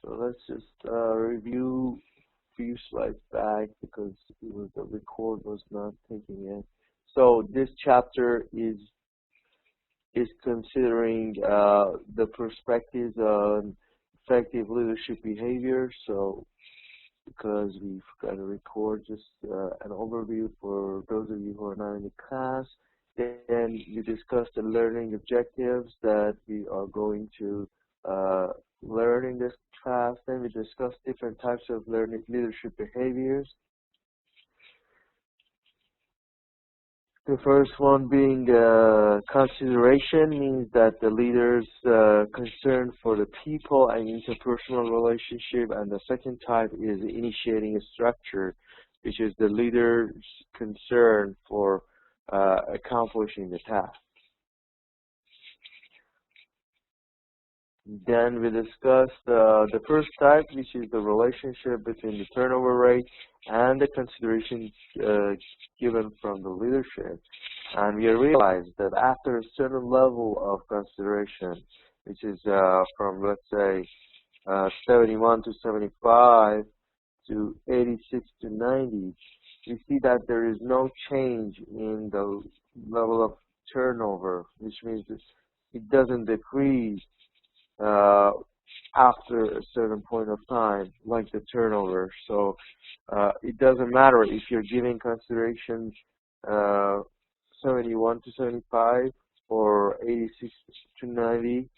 So let's just review few slides back because the record was not taking it. So this chapter is considering the perspectives on effective leadership behavior. So because we've got to record just an overview for those of you who are not in the class. Then we discussed the learning objectives that we are going to learn in this class. Then we discussed different types of learning leadership behaviors. The first one being consideration, means that the leader's concern for the people and interpersonal relationship, and the second type is initiating a structure, which is the leader's concern for accomplishing the task. Then we discussed the first type, which is the relationship between the turnover rate and the consideration given from the leadership. And we realized that after a certain level of consideration, which is from, let's say, 71 to 75 to 86 to 90, we see that there is no change in the level of turnover, which means it doesn't decrease after a certain point of time, like the turnover. So it doesn't matter if you're giving consideration 71 to 75 or 86 to 90,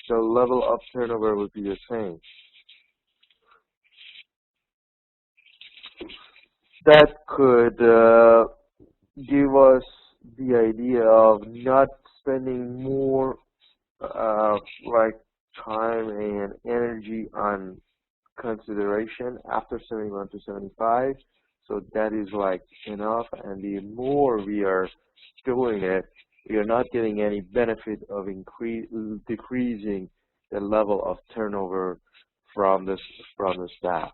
the level of turnover would be the same. That could give us the idea of not spending more like time and energy on consideration after 71 to 75. So that is like enough, and the more we are doing it, we are not getting any benefit of decreasing the level of turnover from the staff.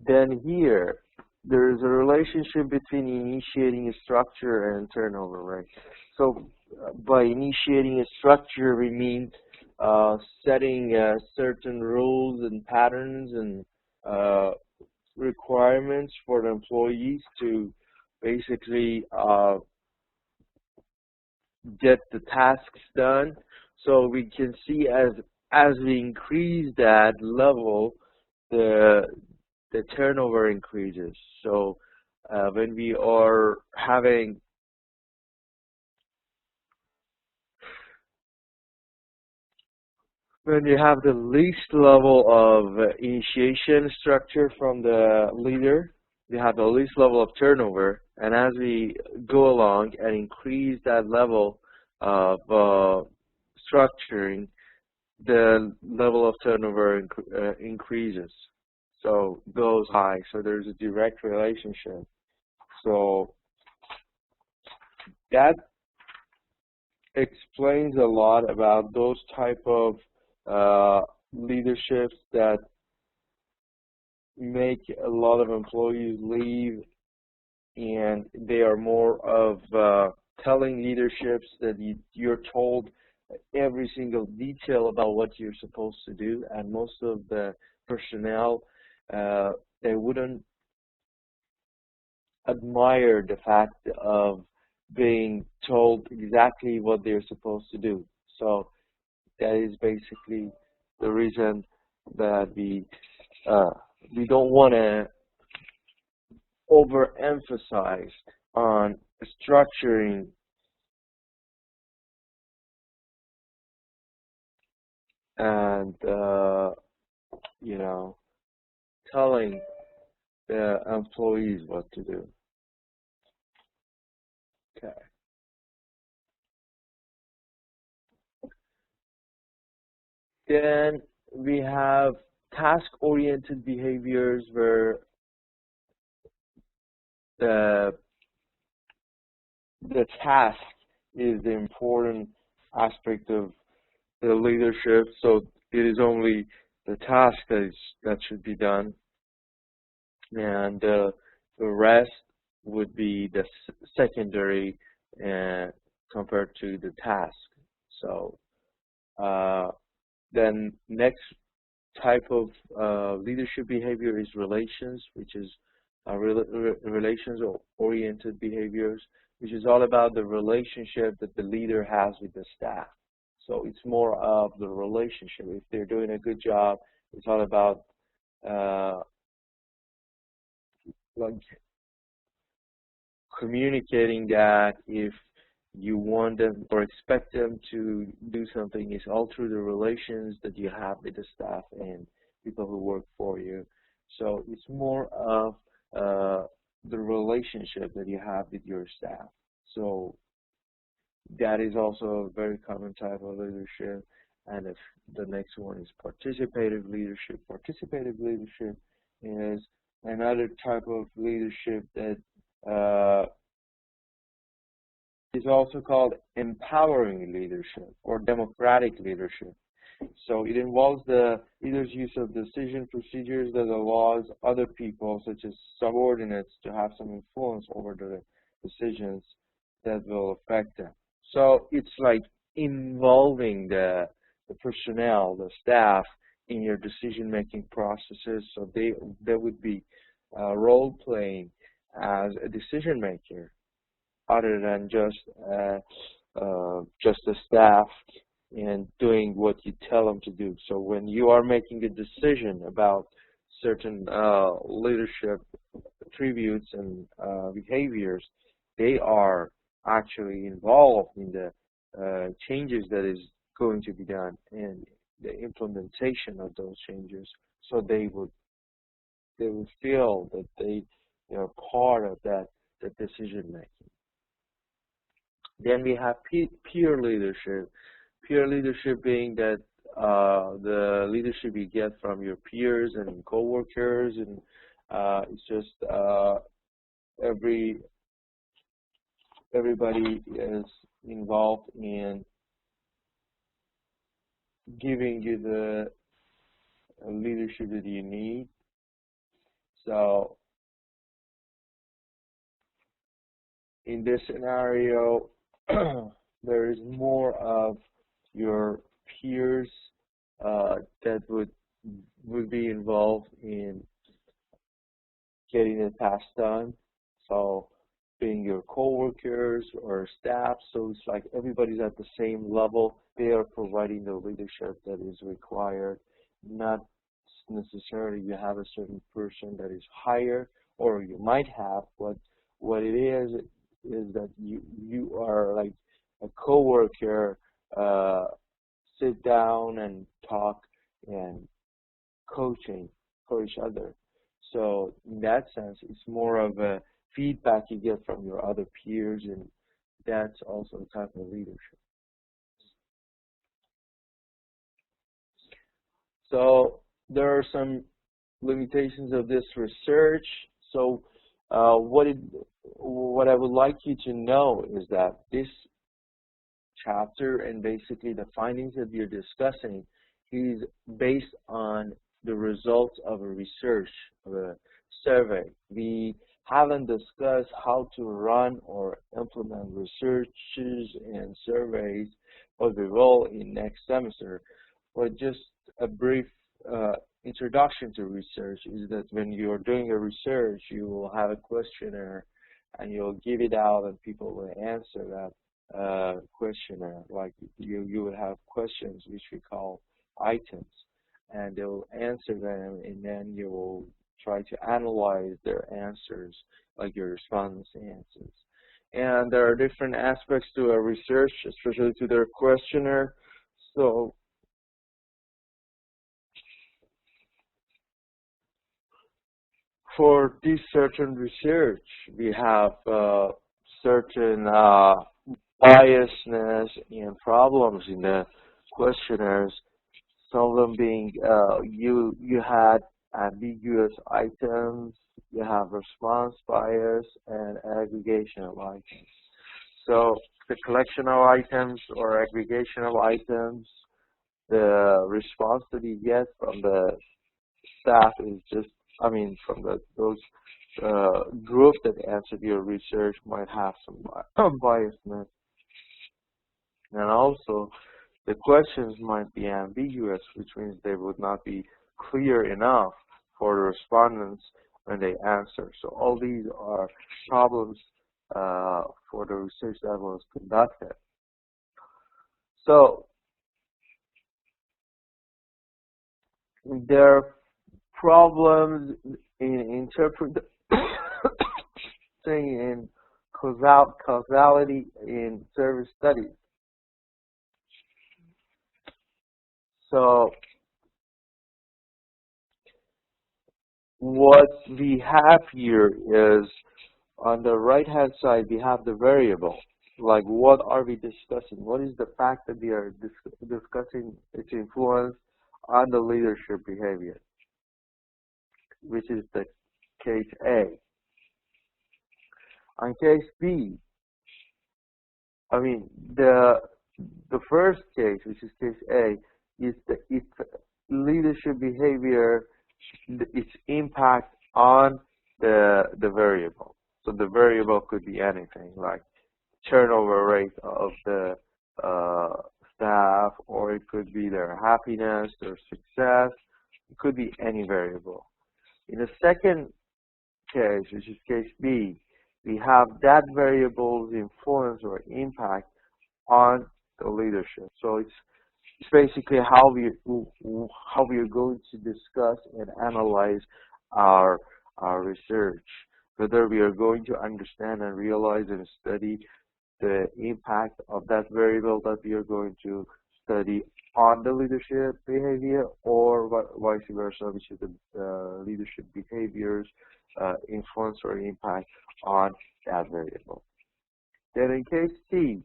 Then here, there is a relationship between initiating a structure and turnover rate. So by initiating a structure, we mean setting certain rules and patterns and requirements for the employees to basically get the tasks done. So we can see as we increase that level, the turnover increases. So when we are having you have the least level of initiation structure from the leader, you have the least level of turnover, and as we go along and increase that level of structuring, the level of turnover increases. So goes high. So there's a direct relationship. So that explains a lot about those type of leaderships that make a lot of employees leave, and they are more of telling leaderships that you're told every single detail about what you're supposed to do, and most of the personnel they wouldn't admire the fact of being told exactly what they're supposed to do. So that is basically the reason that we don't want to overemphasize on structuring and you know, telling the employees what to do. Okay. Then we have task-oriented behaviors, where the task is the important aspect of the leadership. So it is only the task that should be done, and the rest would be the secondary compared to the task. So Then next type of leadership behavior is relations, which is relations-oriented behaviors, which is all about the relationship that the leader has with the staff. So it's more of the relationship. If they're doing a good job, it's all about like communicating that if you want them or expect them to do something, it's all through the relations that you have with the staff and people who work for you. So it's more of the relationship that you have with your staff. So that is also a very common type of leadership. And if the next one is participative leadership. Participative leadership is another type of leadership that is also called empowering leadership or democratic leadership. So it involves the leader's use of decision procedures that allows other people, such as subordinates, to have some influence over the decisions that will affect them. So it's like involving the personnel, the staff, in your decision-making processes. So they would be role-playing as a decision maker, other than just the staff and doing what you tell them to do. So when you are making a decision about certain leadership attributes and behaviors, they are actually involved in the changes that is going to be done and the implementation of those changes. So they would feel that they are part of that decision making. Then we have peer leadership. Peer leadership being that the leadership you get from your peers and co-workers, and it's just everybody is involved in giving you the leadership that you need. So in this scenario, there is more of your peers that would be involved in getting the task done. So being your co-workers or staff, so it's like everybody's at the same level. They are providing the leadership that is required. Not necessarily you have a certain person that is higher, or you might have, but what it is that you are like a co-worker, sit down and talk and coaching for each other. So in that sense, it's more of a feedback you get from your other peers, and that's also a type of leadership. So there are some limitations of this research. So what I would like you to know is that this chapter and basically the findings that we're discussing is based on the results of a research, of a survey. We haven't discussed how to run or implement researches and surveys, but we will in next semester. But just a brief introduction to research is that when you're doing a research, you will have a questionnaire and you'll give it out and people will answer that questionnaire. Like you will have questions which we call items, and they'll answer them, and then you will try to analyze their answers, like your respondents' answers. And there are different aspects to a research, especially to their questionnaire. So for this certain research, we have certain biasness and problems in the questionnaires. Some of them being you had ambiguous items, you have response bias, and aggregation of items. So the collection of items or aggregation of items, the response that you get from the staff is just, I mean, from those group that answered your research might have some biasness. And also, the questions might be ambiguous, which means they would not be clear enough for the respondents when they answer. So all these are problems for the research that was conducted. So there are problems in interpreting in causality in service studies. So what we have here is, on the right-hand side, we have the variable. Like, what are we discussing? What is the fact that we are discussing its influence on the leadership behavior, which is the case A. On case B, I mean, the first case, which is case A, is its leadership behavior, its impact on the variable. So the variable could be anything, like turnover rate of the staff, or it could be their happiness, their success. It could be any variable. In the second case, which is case B, we have that variable's influence or impact on the leadership. So it's basically how we are going to discuss and analyze our research, whether we are going to understand and realize and study the impact of that variable that we are going to study on the leadership behavior, or vice versa, which is the leadership behaviors influence or impact on that variable. Then in case C,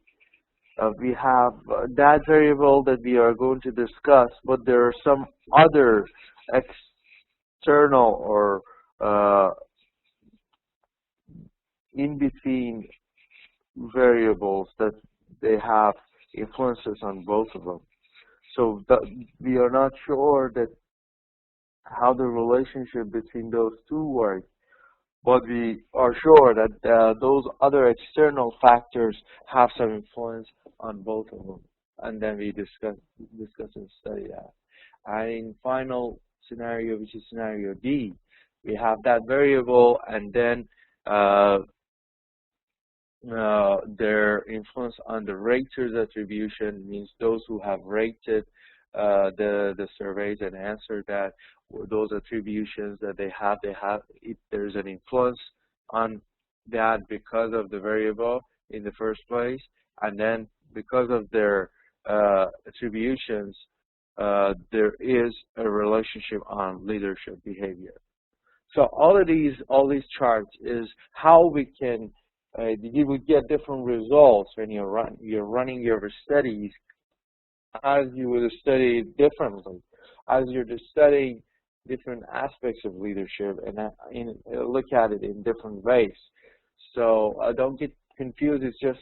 we have that variable that we are going to discuss, but there are some other external or in-between variables that they have influences on both of them. So we are not sure that how the relationship between those two work, but we are sure that those other external factors have some influence on both of them, and then we discuss and study that. And in final scenario, which is scenario D, we have that variable, and then their influence on the raters attribution means those who have rated the surveys and answered that, those attributions that they have, if there's an influence on that because of the variable in the first place, and then because of their attributions, there is a relationship on leadership behavior. So all these charts is how we can you would get different results when you're running your studies, as you would study differently, as you're just studying different aspects of leadership and look at it in different ways. So don't get confused. It's just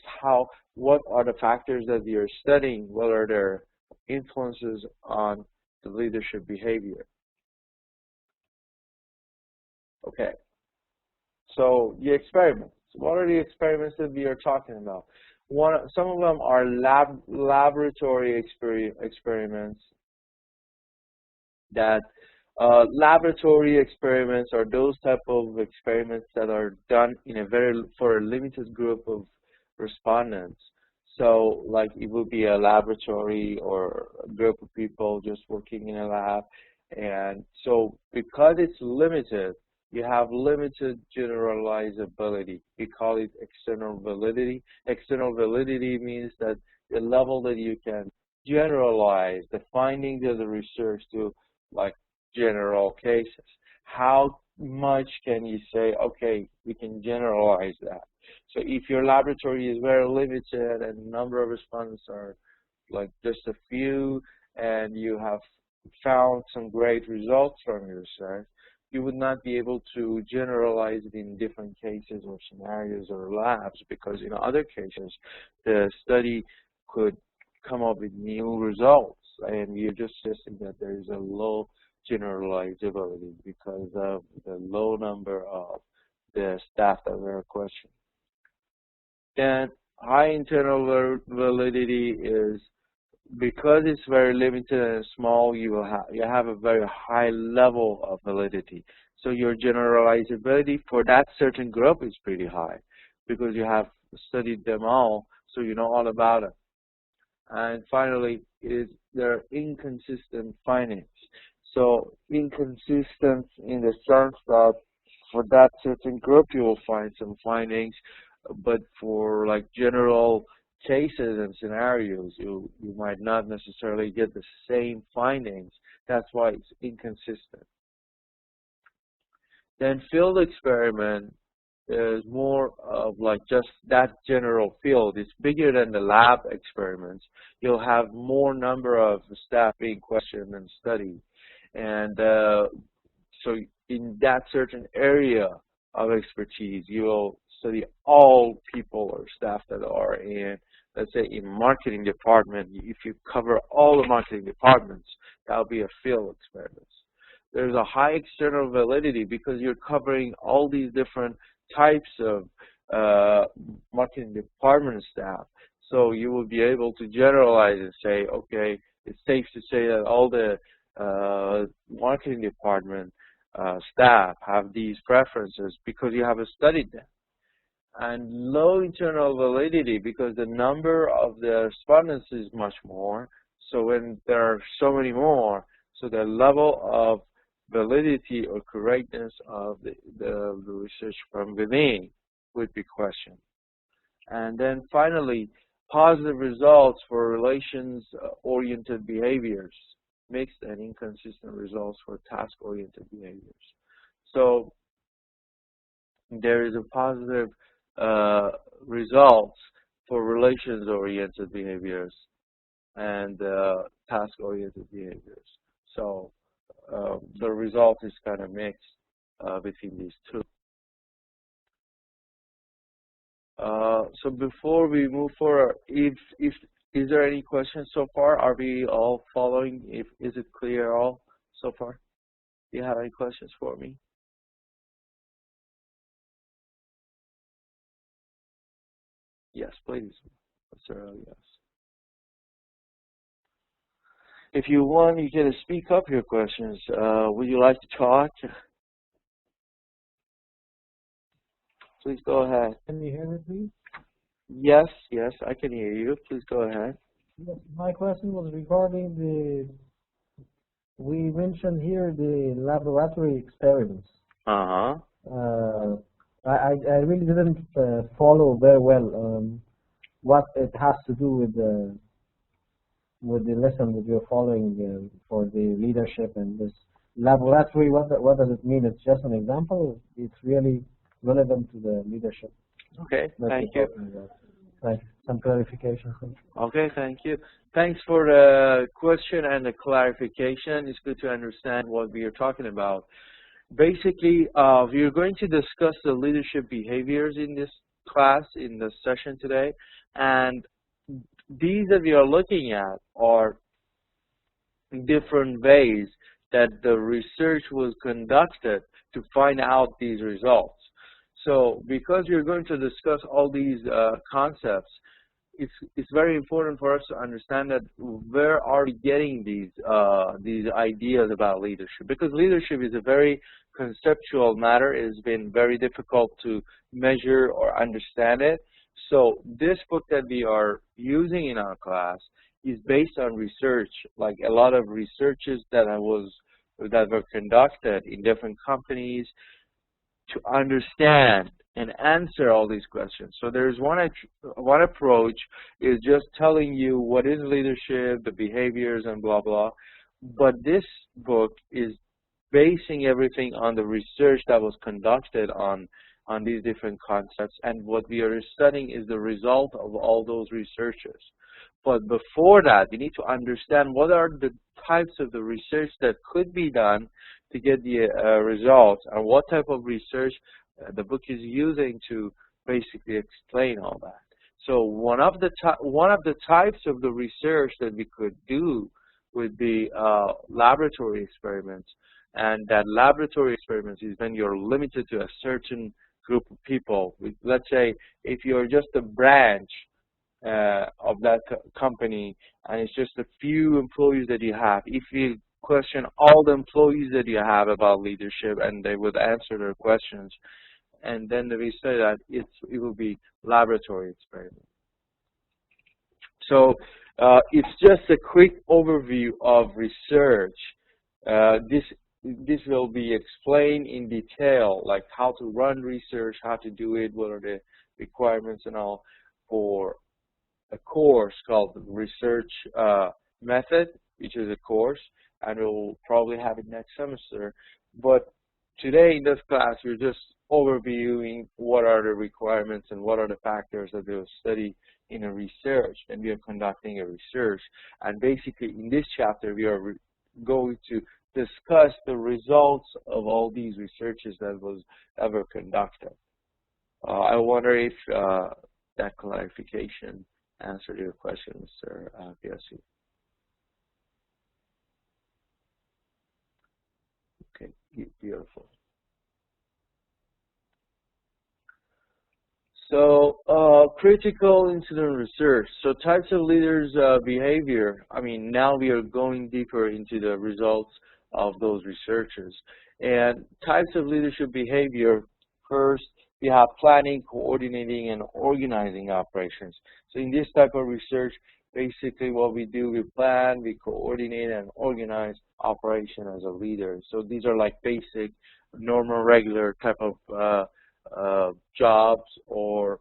what are the factors that you're studying, what are their influences on the leadership behavior. Okay. So the experiments. What are the experiments that we are talking about? Some of them are laboratory experiments. That laboratory experiments are those type of experiments that are done in for a limited group of respondents. So, like, it would be a laboratory or a group of people just working in a lab, and so because it's limited, you have limited generalizability. We call it external validity. External validity means that the level that you can generalize the findings of the research to, like, general cases. How much can you say, okay, we can generalize that? So if your laboratory is very limited and the number of respondents are like just a few, and you have found some great results from your research, you would not be able to generalize it in different cases or scenarios or labs, because in other cases, the study could come up with new results, and you're just suggesting that there is a low generalizability because of the low number of the staff that were questioned. Then high internal validity is because it's very limited and small, you have a very high level of validity. So your generalizability for that certain group is pretty high because you have studied them all, so you know all about it. And finally, there are inconsistent findings. So inconsistent in the sense that for that certain group you will find some findings, but for like general cases and scenarios, you might not necessarily get the same findings. That's why it's inconsistent. Then field experiment is more of like just that general field. It's bigger than the lab experiments. You'll have more number of staff being questioned and studied. And so in that certain area of expertise, you will study all people or staff that are in, let's say, in marketing department. If you cover all the marketing departments, that'll be a field experiment. There's a high external validity because you're covering all these different types of marketing department staff. So you will be able to generalize and say, okay, it's safe to say that all the marketing department staff have these preferences because you have studied them. And low internal validity because the number of the respondents is much more. So when there are so many more, so the level of validity or correctness of the research from within would be questioned. And then finally, positive results for relations-oriented behaviors, mixed and inconsistent results for task-oriented behaviors. So there is a positive results for relations-oriented behaviors and task-oriented behaviors. So the result is kind of mixed between these two. So before we move forward, is there any questions so far? Are we all following? Is it clear all so far? Do you have any questions for me? Yes, please. Sir, yes. If you want, you can speak up your questions. Would you like to talk? Please go ahead. Can you hear me, please? Yes, I can hear you. Please go ahead. Yes, my question was regarding we mentioned here the laboratory experiments. Uh-huh. I really didn't follow very well what it has to do with the lesson that you're following for the leadership and this laboratory. What does it mean? It's just an example. It's really relevant to the leadership. Okay, thank you. Right. Some clarification. Okay, thank you. Thanks for the question and the clarification. It's good to understand what we are talking about. Basically, we're going to discuss the leadership behaviors in this class, in this session today. And these that we are looking at are different ways that the research was conducted to find out these results. So because we're going to discuss all these concepts, it's very important for us to understand that where are we getting these ideas about leadership, because leadership is a very conceptual matter. It's been very difficult to measure or understand it. So this book that we are using in our class is based on research, like a lot of researches that were conducted in different companies to understand and answer all these questions. So there's one approach is just telling you what is leadership, the behaviors, and blah, blah. But this book is basing everything on the research that was conducted on these different concepts. And what we are studying is the result of all those researches. But before that, we need to understand what are the types of the research that could be done to get the results, and what type of research the book is using to basically explain all that. So one of the types of the research that we could do would be laboratory experiments, and that laboratory experiments is when you're limited to a certain group of people. Let's say if you're just a branch of that company, and it's just a few employees that you have. If you question all the employees that you have about leadership, and they would answer their questions, and then we say that it will be laboratory experiment. So it's just a quick overview of research. This will be explained in detail, like how to run research, how to do it, what are the requirements and all, for a course called Research Method, which is a course, and we'll probably have it next semester. But today in this class, we're just overviewing what are the requirements and what are the factors that they'll study in a research, and we are conducting a research. And basically in this chapter, we are going to discuss the results of all these researches that was ever conducted. I wonder if that clarification answered your question, Mr. Piasi. Okay, beautiful. So, critical incident research. So, types of leaders' behavior. I mean, now we are going deeper into the results of those researches. And types of leadership behavior, first, we have planning, coordinating, and organizing operations. So, in this type of research, basically what we do, we plan, we coordinate, and organize operation as a leader. So, these are like basic, normal, regular type of jobs or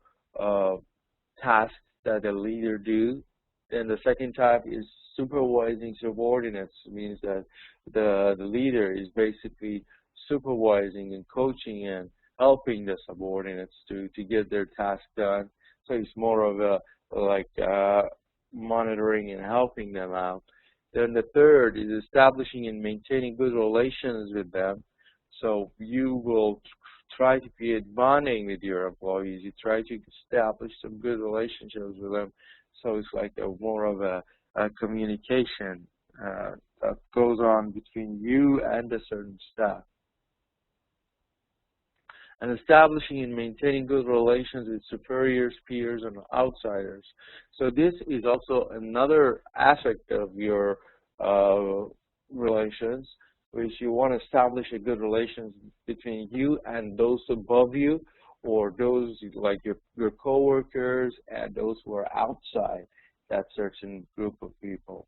tasks that a leader do. Then the second type is supervising subordinates. It means that the leader is basically supervising and coaching and helping the subordinates to get their task done. So it's more of a like monitoring and helping them out. Then the third is establishing and maintaining good relations with them. So you will try to create bonding with your employees. You try to establish some good relationships with them. So it's like more of a communication that goes on between you and a certain staff. And establishing and maintaining good relations with superiors, peers, and outsiders. So this is also another aspect of your relations, which you want to establish a good relations between you and those above you, or those like your coworkers and those who are outside that certain group of people.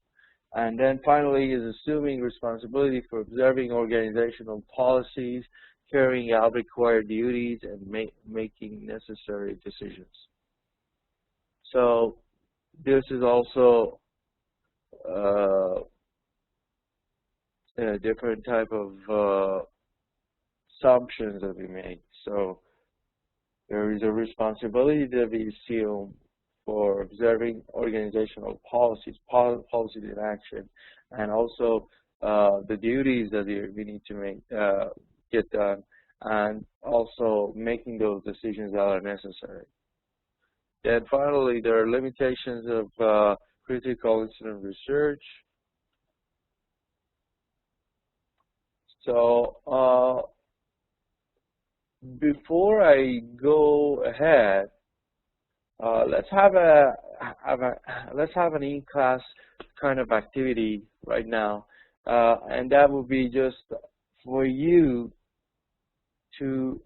And then finally is assuming responsibility for observing organizational policies, carrying out required duties, and making necessary decisions. So this is also a different type of assumptions that we make. So there is a responsibility that we assume for observing organizational policies, policies in action, and also the duties that we need to make get done, and also making those decisions that are necessary. Then finally, there are limitations of critical incident research. So before I go ahead, let's have an in-class kind of activity right now, and that would be just for you to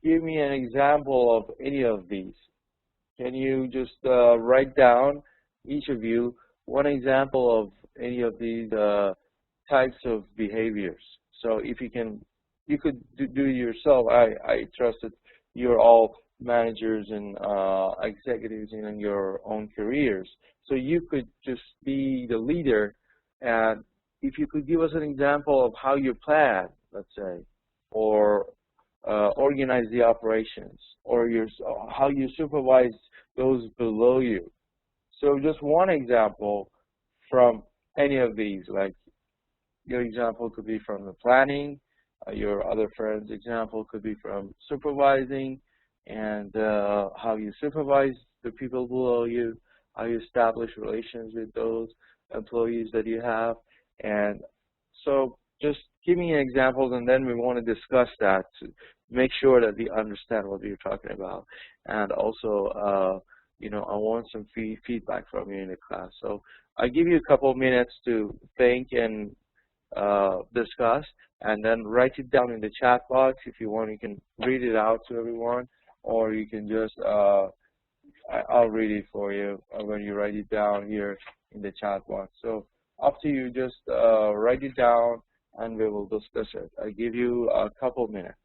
give me an example of any of these. Can you just write down, each of you, one example of any of these types of behaviors? So if you can, you could do it yourself. I trust that you're all managers and executives in your own careers. So you could just be the leader, and if you could give us an example of how you plan, let's say, or organize the operations, or how you supervise those below you. So just one example from any of these, like your example could be from the planning, your other friend's example could be from supervising, and how you supervise the people below you, how you establish relations with those employees that you have. And so just give me examples, and then we want to discuss that to make sure that we understand what you're talking about. And also I want some feedback from you in the class. So I give you a couple of minutes to think and discuss, and then write it down in the chat box. If you want, you can read it out to everyone, or you can just, I'll read it for you when you write it down here in the chat box. So up to you, just write it down and we will discuss it. I give you a couple minutes.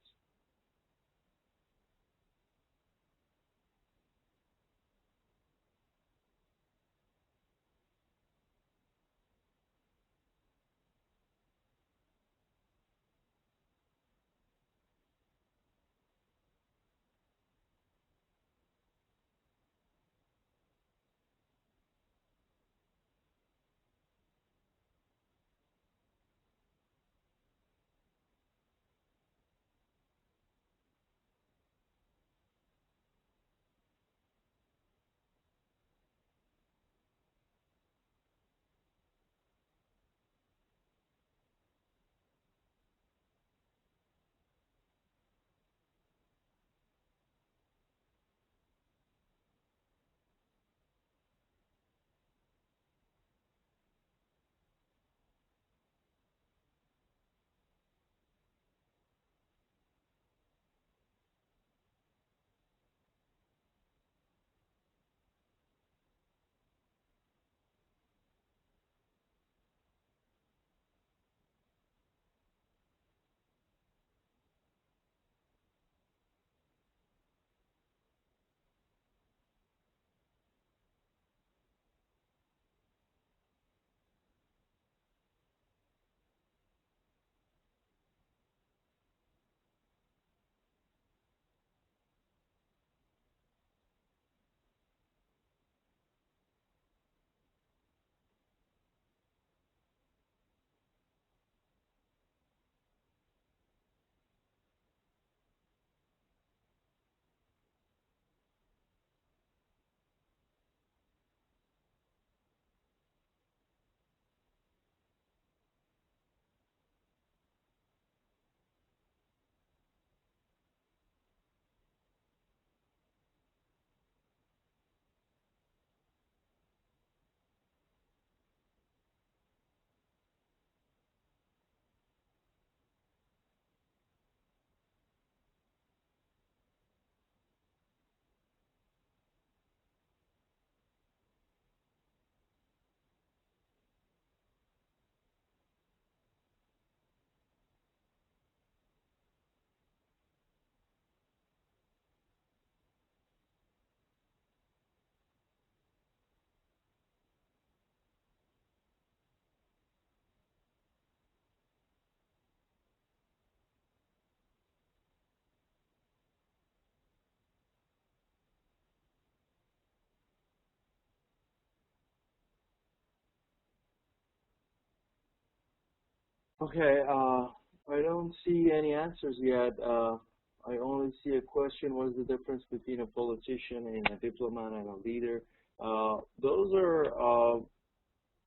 Okay, I don't see any answers yet. I only see a question: what is the difference between a politician and a diplomat and a leader? Those are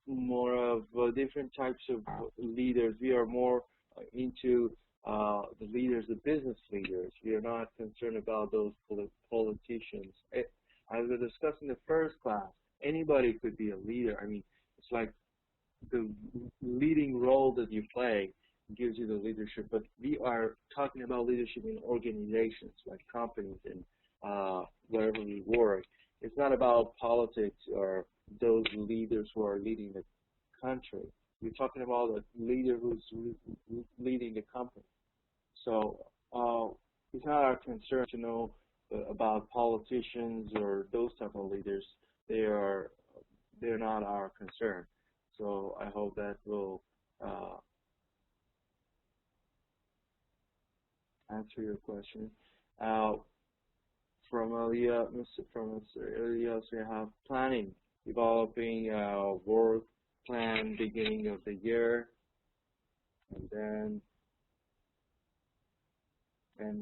more of different types of leaders. We are more into the leaders, the business leaders. We are not concerned about those politicians. As we discussed in the first class, anybody could be a leader. I mean, it's like the leading role that you play gives you the leadership, but we are talking about leadership in organizations like companies and wherever we work. It's not about politics or those leaders who are leading the country. We're talking about a leader who's leading the company. So it's not our concern to know about politicians or those type of leaders. They're not our concern. So I hope that will answer your question. From Mr. Elias, we have planning, developing a work plan beginning of the year, and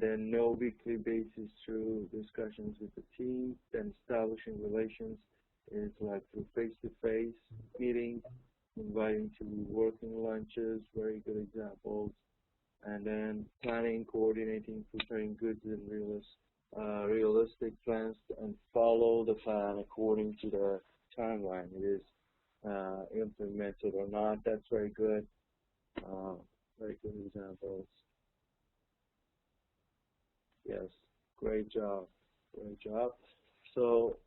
then no weekly basis through discussions with the team. Then establishing relations is like through face-to-face meetings, inviting to working lunches, very good examples. And then planning, coordinating, preparing goods and realistic plans and follow the plan implemented or not. That's very good. Very good examples. Yes, great job. Great job. So,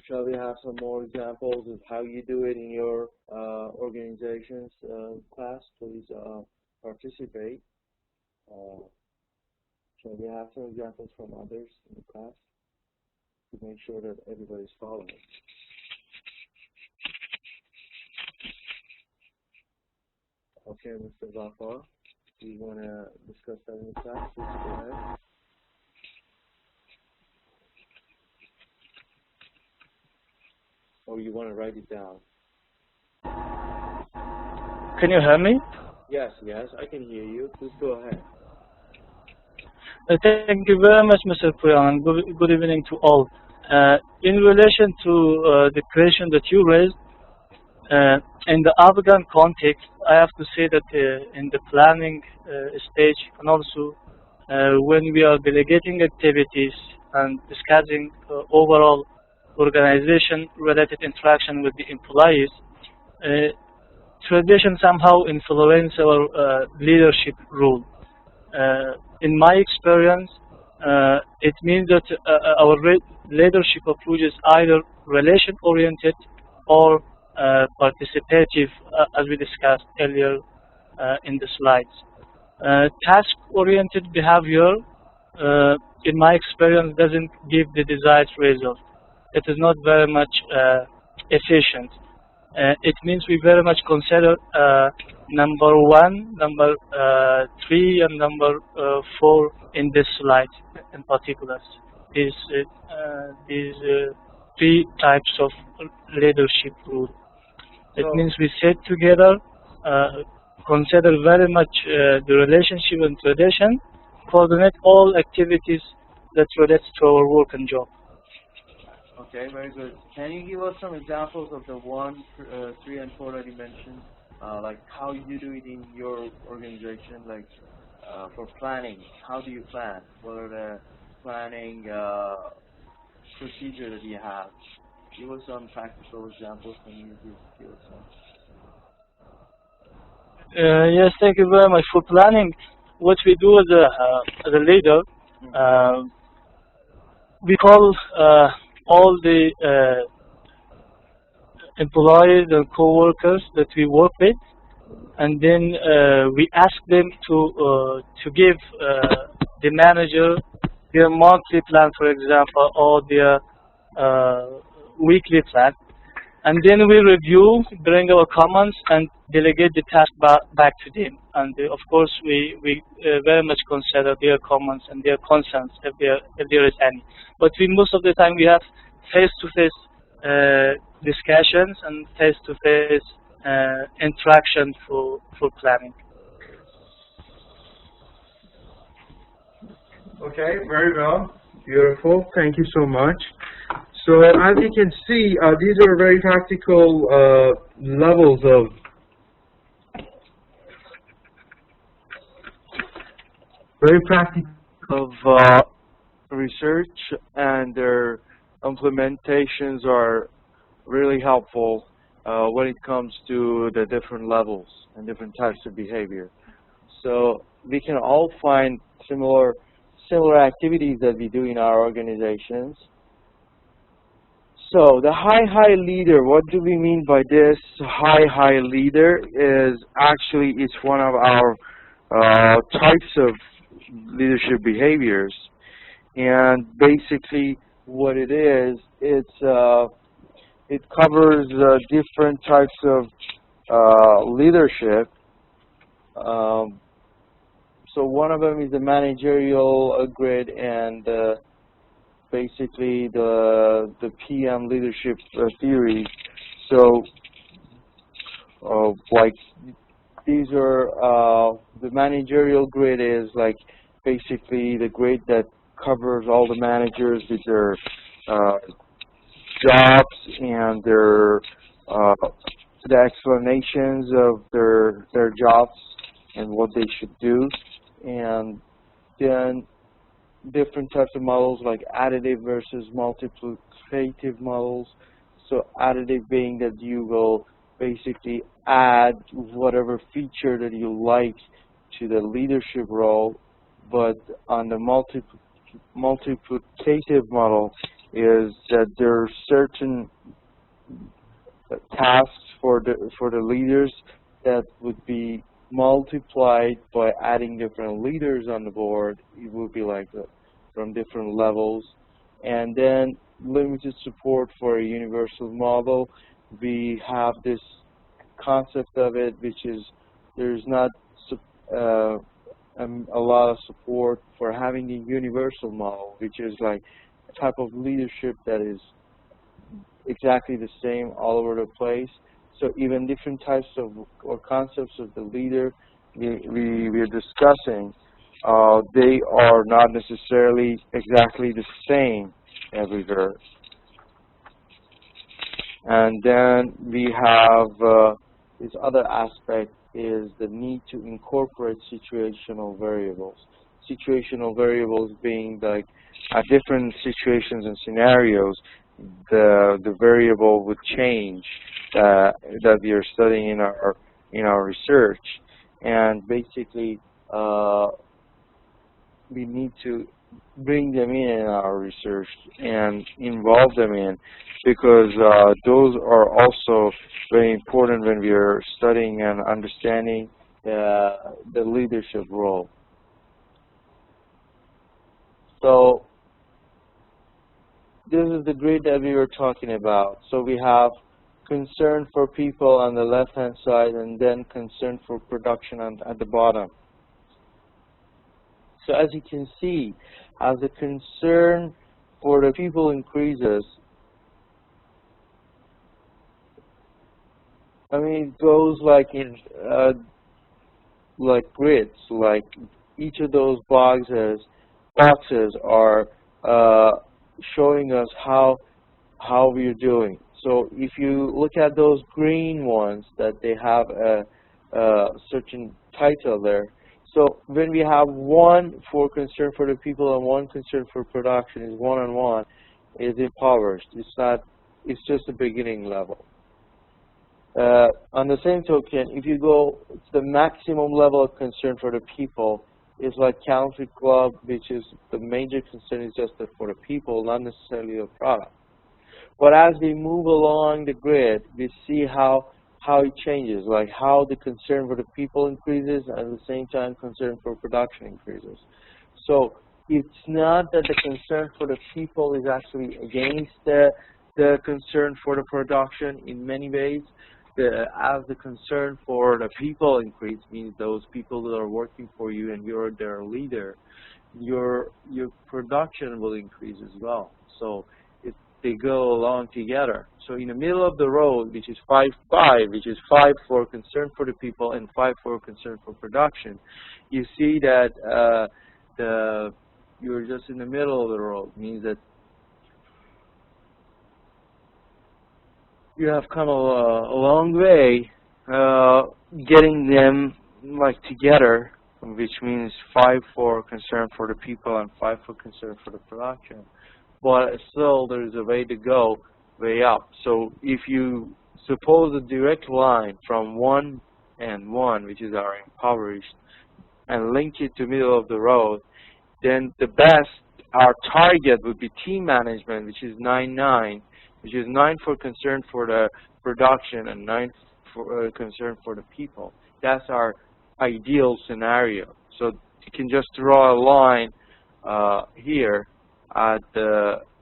shall we have some more examples of how you do it in your organization's class? Please participate. Shall we have some examples from others in the class to make sure that everybody's following? Okay, Mr. Zafar, do you want to discuss that in the class? Please go ahead. Or you want to write it down? Can you hear me? Yes, I can hear you. Please go ahead. Thank you very much, Mr. Puyan. Good evening to all. In relation to the question that you raised, in the Afghan context, I have to say that in the planning stage, and also when we are delegating activities and discussing overall organization-related interaction with the employees, tradition somehow influence our leadership role. In my experience, it means that our leadership approach is either relation-oriented or participative, as we discussed earlier in the slides. Task-oriented behavior, in my experience, doesn't give the desired result. It is not very much efficient. It means we very much consider number 1, number 3, and number 4 in this slide in particular. These 3 types of leadership rule. It means we sit together, consider very much the relationship and tradition, coordinate all activities that relate to our work and job. Okay, very good. Can you give us some examples of the 1, 3, and 4 that you mentioned? Like how you do it in your organization, like for planning. How do you plan? What are the planning procedure that you have? Give us some practical examples. Can you give us some? Yes, thank you very much for planning. What we do as a leader, we call all the employees and co-workers that we work with, and then we ask them to give the manager their monthly plan, for example, or their weekly plan, and then we review, bring our comments, and delegate the task back to them. And of course, we very much consider their comments and their concerns if there is any. But most of the time we have face-to-face discussions and face-to-face interaction for planning. Okay, very well. Beautiful. Thank you so much. So as you can see, these are very practical levels of research, and their implementations are really helpful when it comes to the different levels and different types of behavior. So we can all find similar activities that we do in our organizations. So the high leader, what do we mean by this? High leader is actually, it's one of our types of leadership behaviors, and basically what it is, it covers different types of leadership. So one of them is the managerial grid, and basically the PM leadership theory. So like these are the managerial grid is like basically the grid that covers all the managers with their jobs and their the explanations of their jobs and what they should do, and then different types of models like additive versus multiplicative models. So additive being that you will basically add whatever feature that you like to the leadership role, but on the multiplicative model is that there are certain tasks for the leaders that would be multiplied by adding different leaders on the board. It would be like from different levels. And then limited support for a universal model. We have this concept of it, which is there's not a lot of support for having a universal model, which is like a type of leadership that is exactly the same all over the place. So even different types of or concepts of the leader we're discussing, they are not necessarily exactly the same everywhere. And then we have this other aspect is the need to incorporate situational variables. Situational variables being like at different situations and scenarios, the variable would change that we are studying in our research, and basically we need to bring them in our research and involve them in, because those are also very important when we are studying and understanding the leadership role. So this is the grid that we were talking about. So we have concern for people on the left-hand side, and then concern for production at the bottom. So as you can see, as the concern for the people increases, I mean, it goes like in like grids. Like each of those boxes are showing us how we're doing. So if you look at those green ones, that they have a certain title there. So when we have one for concern for the people and one concern for production, is one-on-one, is impoverished. It's not. It's just the beginning level. On the same token, if you go to the maximum level of concern for the people, is like country club, which is the major concern is just for the people, not necessarily the product. But as we move along the grid, we see how it changes, like how the concern for the people increases, and at the same time concern for production increases. So it's not that the concern for the people is actually against the concern for the production in many ways. As the concern for the people increase, means those people that are working for you and you're their leader, your production will increase as well. So they go along together. So in the middle of the road, which is 5-5, which is 5 for concern for the people and 5 for concern for production, you see that you're just in the middle of the road. Means that you have come a long way getting them like together, which means 5 for concern for the people and 5 for concern for the production. But still, there's a way to go, way up. So if you suppose a direct line from 1 and 1, which is our impoverished, and link it to middle of the road, then the best, our target would be team management, which is 9-9, which is 9 for concern for the production and 9 for concern for the people. That's our ideal scenario. So you can just draw a line here at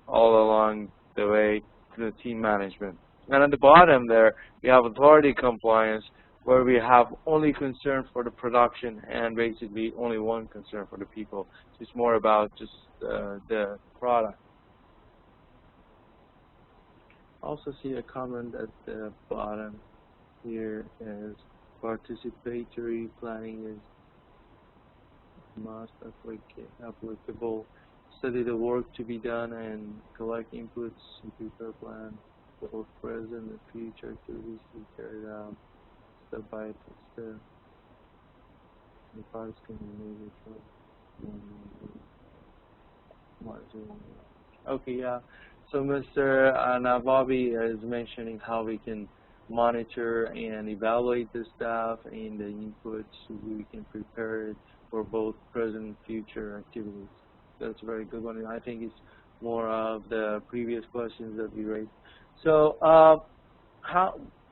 all along the way to the team management. And at the bottom there, we have authority compliance, where we have only concern for the production and basically only one concern for the people. So it's more about just the product. Also see a comment at the bottom here is participatory planning is most applicable. Study the work to be done and collect inputs and prepare plan for both present and future activities to be carried out. Step by step. The parts can be made. Okay, yeah. So Mr. Navabi is mentioning how we can monitor and evaluate the staff and the inputs so we can prepare it for both present and future activities. That's a very good one. And I think it's more of the previous questions that we raised. So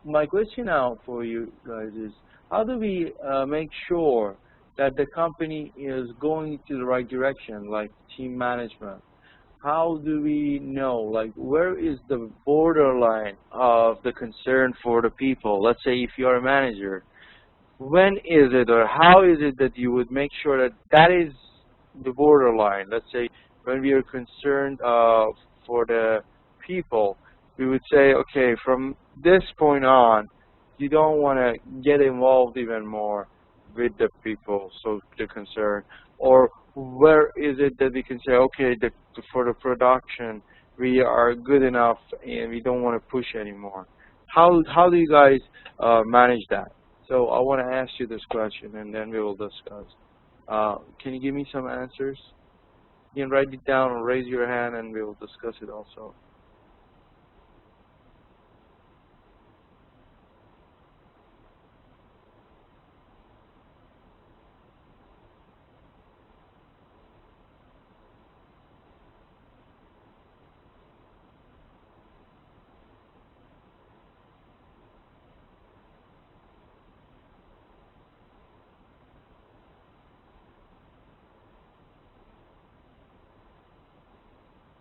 my question now for you guys is, how do we make sure that the company is going to the right direction, like team management? How do we know, like, where is the borderline of the concern for the people? Let's say if you're a manager, when is it or how is it that you would make sure that that is the borderline? Let's say when we are concerned for the people, we would say, okay, from this point on, you don't want to get involved even more with the people, so the concern. Or where is it that we can say, okay, for the production, we are good enough and we don't want to push anymore? How do you guys manage that? So I want to ask you this question, and then we will discuss. Can you give me some answers? You can write it down or raise your hand, and we will discuss it also.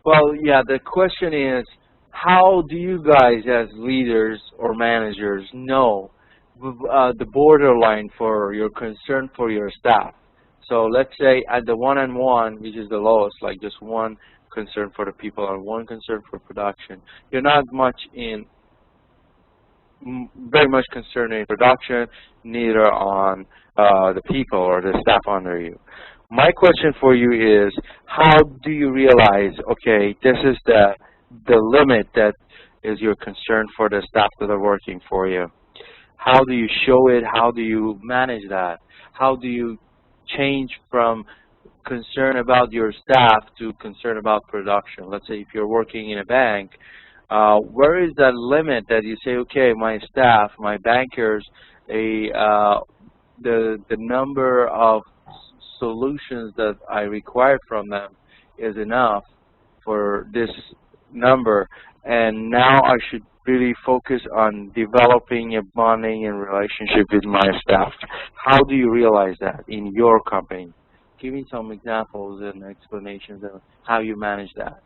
Well, yeah, the question is, how do you guys as leaders or managers know the borderline for your concern for your staff? So let's say at the one-on-one, which is the lowest, like just one concern for the people or one concern for production, you're not much in, very much concerned in production, neither on the people or the staff under you. My question for you is, how do you realize, okay, this is the limit that is your concern for the staff that are working for you? How do you show it? How do you manage that? How do you change from concern about your staff to concern about production? Let's say if you're working in a bank, where is that limit that you say, okay, my staff, my bankers, the number of solutions that I require from them is enough for this number, and now I should really focus on developing a bonding and relationship with my staff. How do you realize that in your company? Give me some examples and explanations of how you manage that.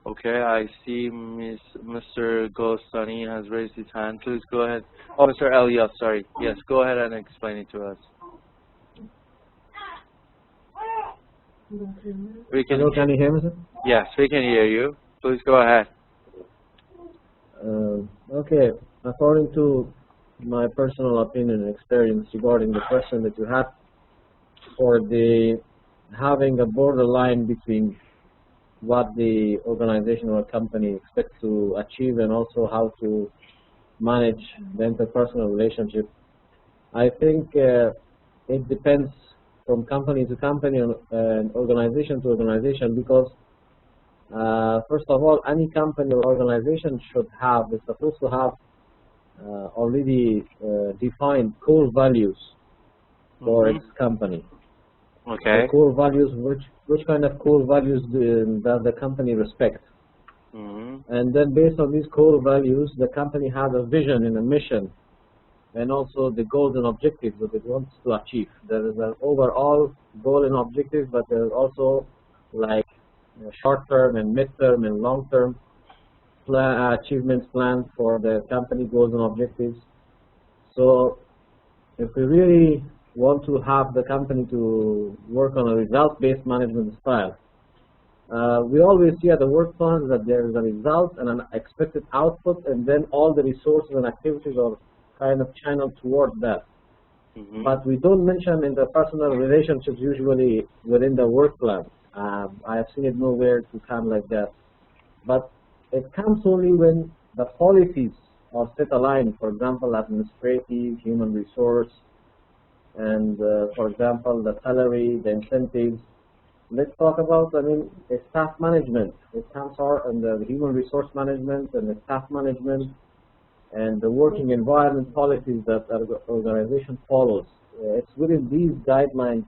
Okay, I see Mr. Ghostani has raised his hand. Please go ahead. Oh, Mr. Elias, sorry. Yes, go ahead and explain it to us. Hello, can you hear me, sir? Yes, we can hear you. Please go ahead. Okay, according to my personal opinion and experience regarding the question that you had for the having a borderline between what the organization or company expects to achieve and also how to manage the interpersonal relationship. I think it depends from company to company and organization to organization, because first of all, any company or organization is supposed to have already defined core values for its company. Okay. The core values, which kind of core values does the company respect? And then based on these core values, the company has a vision and a mission, and also the goals and objectives that it wants to achieve. There is an overall goal and objective, but there is also like short-term and mid-term and long-term achievements plans for the company goals and objectives. So if we really want to have the company to work on a result-based management style, we always see at the work plans that there is a result and an expected output, and then all the resources and activities are kind of channeled towards that. But we don't mention in the personal relationships usually within the work plan. I have seen it nowhere to come like that. But it comes only when the policies are set aligned, for example, administrative, human resource, and for example, the salary, the incentives. Let's talk about, staff management. It comes out under the human resource management and the staff management and the working environment policies that our organization follows. It's within these guidelines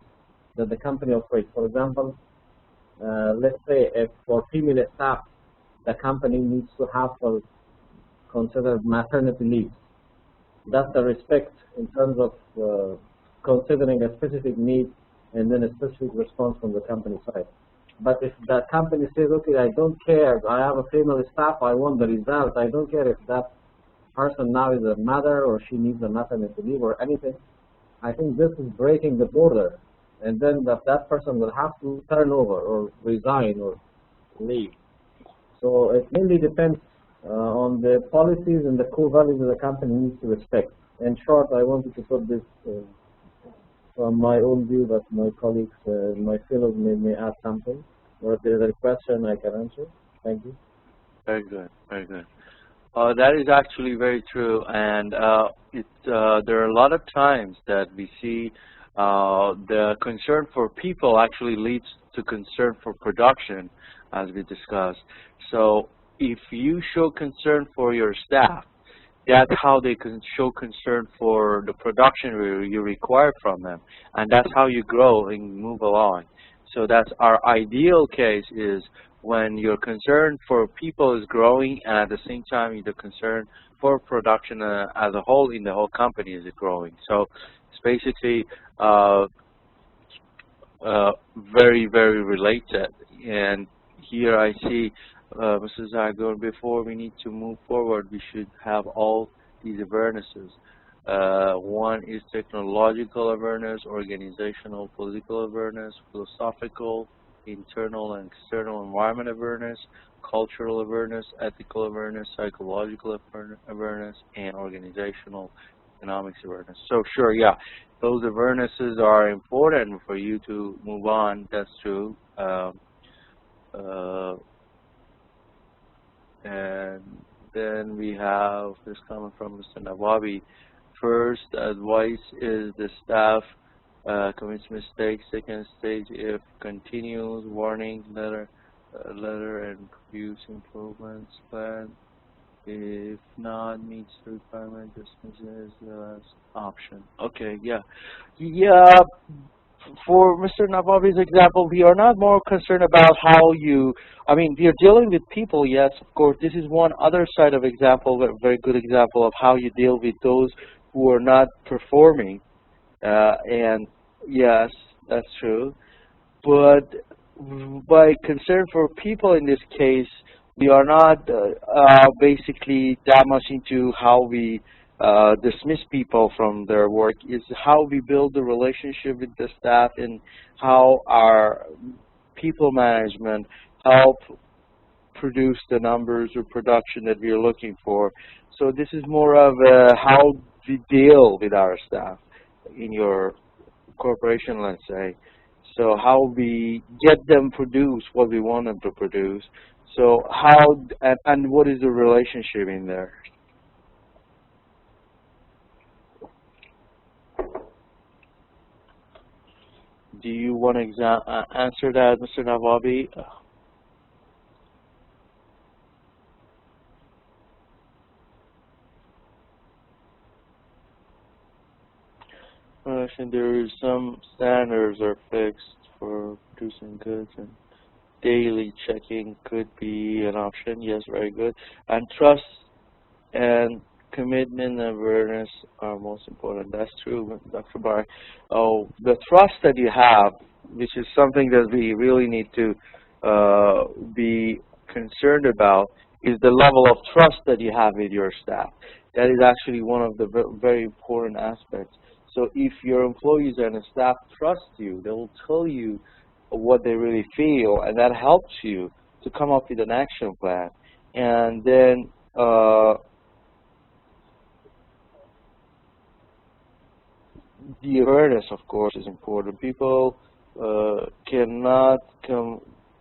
that the company operates. For example, let's say if for female staff, the company needs to have considered maternity leave. That's the respect in terms of considering a specific need and then a specific response from the company side. But if the company says, okay, I don't care, I have a female staff, I want the result, I don't care if that person now is a mother or she needs a maternity leave or anything, I think this is breaking the border. And then that person will have to turn over or resign or leave. So it mainly depends on the policies and the core values that the company needs to respect. In short, I wanted to put this from my own view, but my colleagues, my fellows may add something. Or if there's a question, I can answer. Thank you. Very good, very good. That is actually very true, and there are a lot of times that we see the concern for people actually leads to concern for production, as we discussed. So if you show concern for your staff, that's how they can show concern for the production you require from them, and that's how you grow and move along. So that's our ideal case, is when your concern for people is growing, and at the same time the concern for production as a whole in the whole company is growing. So it's basically very, very related. And here I see, Mr. Zagor, before we need to move forward, we should have all these awarenesses. One is technological awareness, organizational, political awareness, philosophical, internal and external environment awareness, cultural awareness, ethical awareness, psychological awareness, and organizational economics awareness. So sure, yeah, those awarenesses are important for you to move on. That's true. And then we have this comment from Mr. Nawabi. First advice is the staff commits mistakes. Second stage, if continues, warning letter and produce improvements plan. If not meets the requirement, dismiss is the last option. Okay, yeah. For Mr. Nawabi's example, we are not more concerned about how you, we are dealing with people, yes, of course. This is one other side of example, a very good example of how you deal with those who are not performing. And yes, that's true. But by concern for people in this case, we are not basically that much into how we dismiss people from their work. Is how we build the relationship with the staff and how our people management help produce the numbers or production that we are looking for. So this is more of how we deal with our staff in your corporation, let's say. So how we get them produce what we want them to produce. So how and what is the relationship in there? Do you want to answer that, Mr. Nawabi? There is some standards are fixed for producing goods, and daily checking could be an option. Yes, very good. And trust and commitment and awareness are most important. That's true, Dr. Bar. Oh, the trust that you have, which is something that we really need to be concerned about, is the level of trust that you have with your staff. That is actually one of the very important aspects. So if your employees and the staff trust you, they will tell you what they really feel, and that helps you to come up with an action plan. And then the awareness, of course, is important. People cannot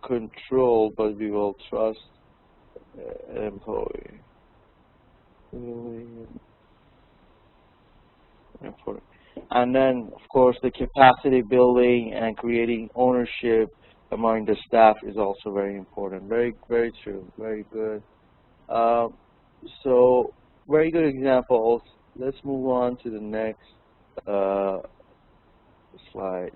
control, but we will trust an employee. Really important. And then, of course, the capacity building and creating ownership among the staff is also very important. Very, very true. Very good. So, very good examples. Let's move on to the next slide.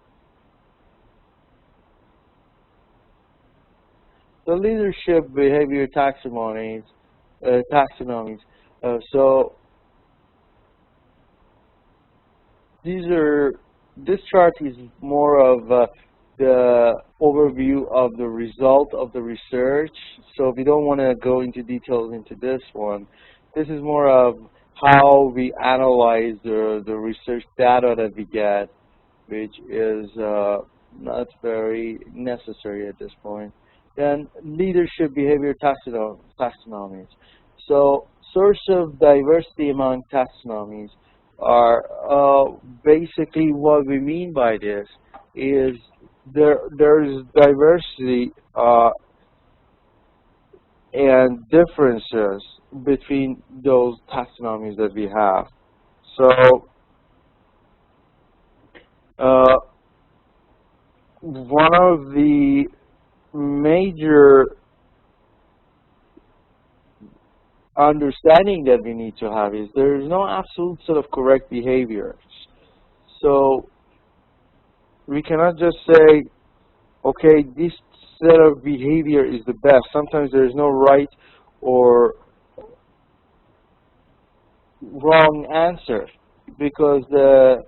The leadership behavior taxonomies. So this chart is more of the overview of the result of the research. So we don't want to go into details into this one. This is more of how we analyze the research data that we get, which is not very necessary at this point. Then leadership behavior taxonomies. So source of diversity among taxonomies are basically what we mean by this is there's diversity and differences between those taxonomies that we have. So one of the major understanding that we need to have is there is no absolute set of correct behaviors. So we cannot just say, okay, this set of behavior is the best. Sometimes there is no right or wrong answer because the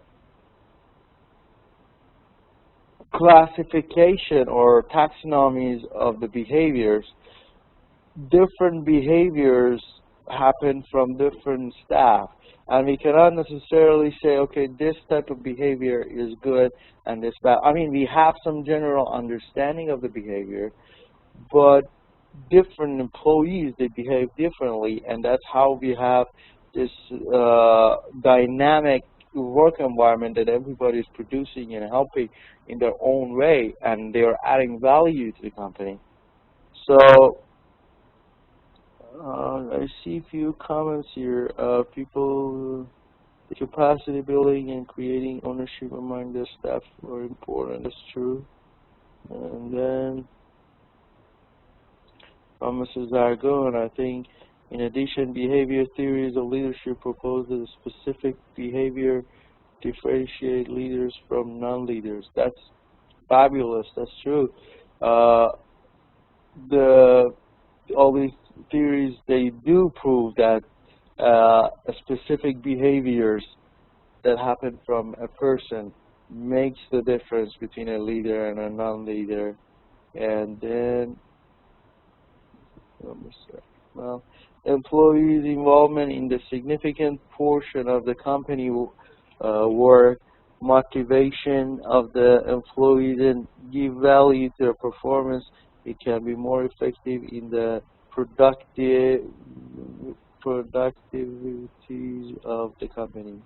classification or taxonomies of the behaviors, different behaviors happen from different staff, and we cannot necessarily say, okay, this type of behavior is good and this bad. I mean, we have some general understanding of the behavior, but different employees, they behave differently, and that's how we have this dynamic work environment that everybody is producing and helping in their own way, and they are adding value to the company. So I see a few comments here. People, the capacity building and creating ownership among the staff are important. That's true. And then from Mrs. Argon, I think, in addition, behavior theories of leadership propose that a specific behavior differentiate leaders from non-leaders. That's fabulous. That's true. All these theories, they do prove that specific behaviors that happen from a person makes the difference between a leader and a non-leader. And then, well, employees' involvement in the significant portion of the company work, motivation of the employees, and give value to their performance. It can be more effective in the productivities of the company.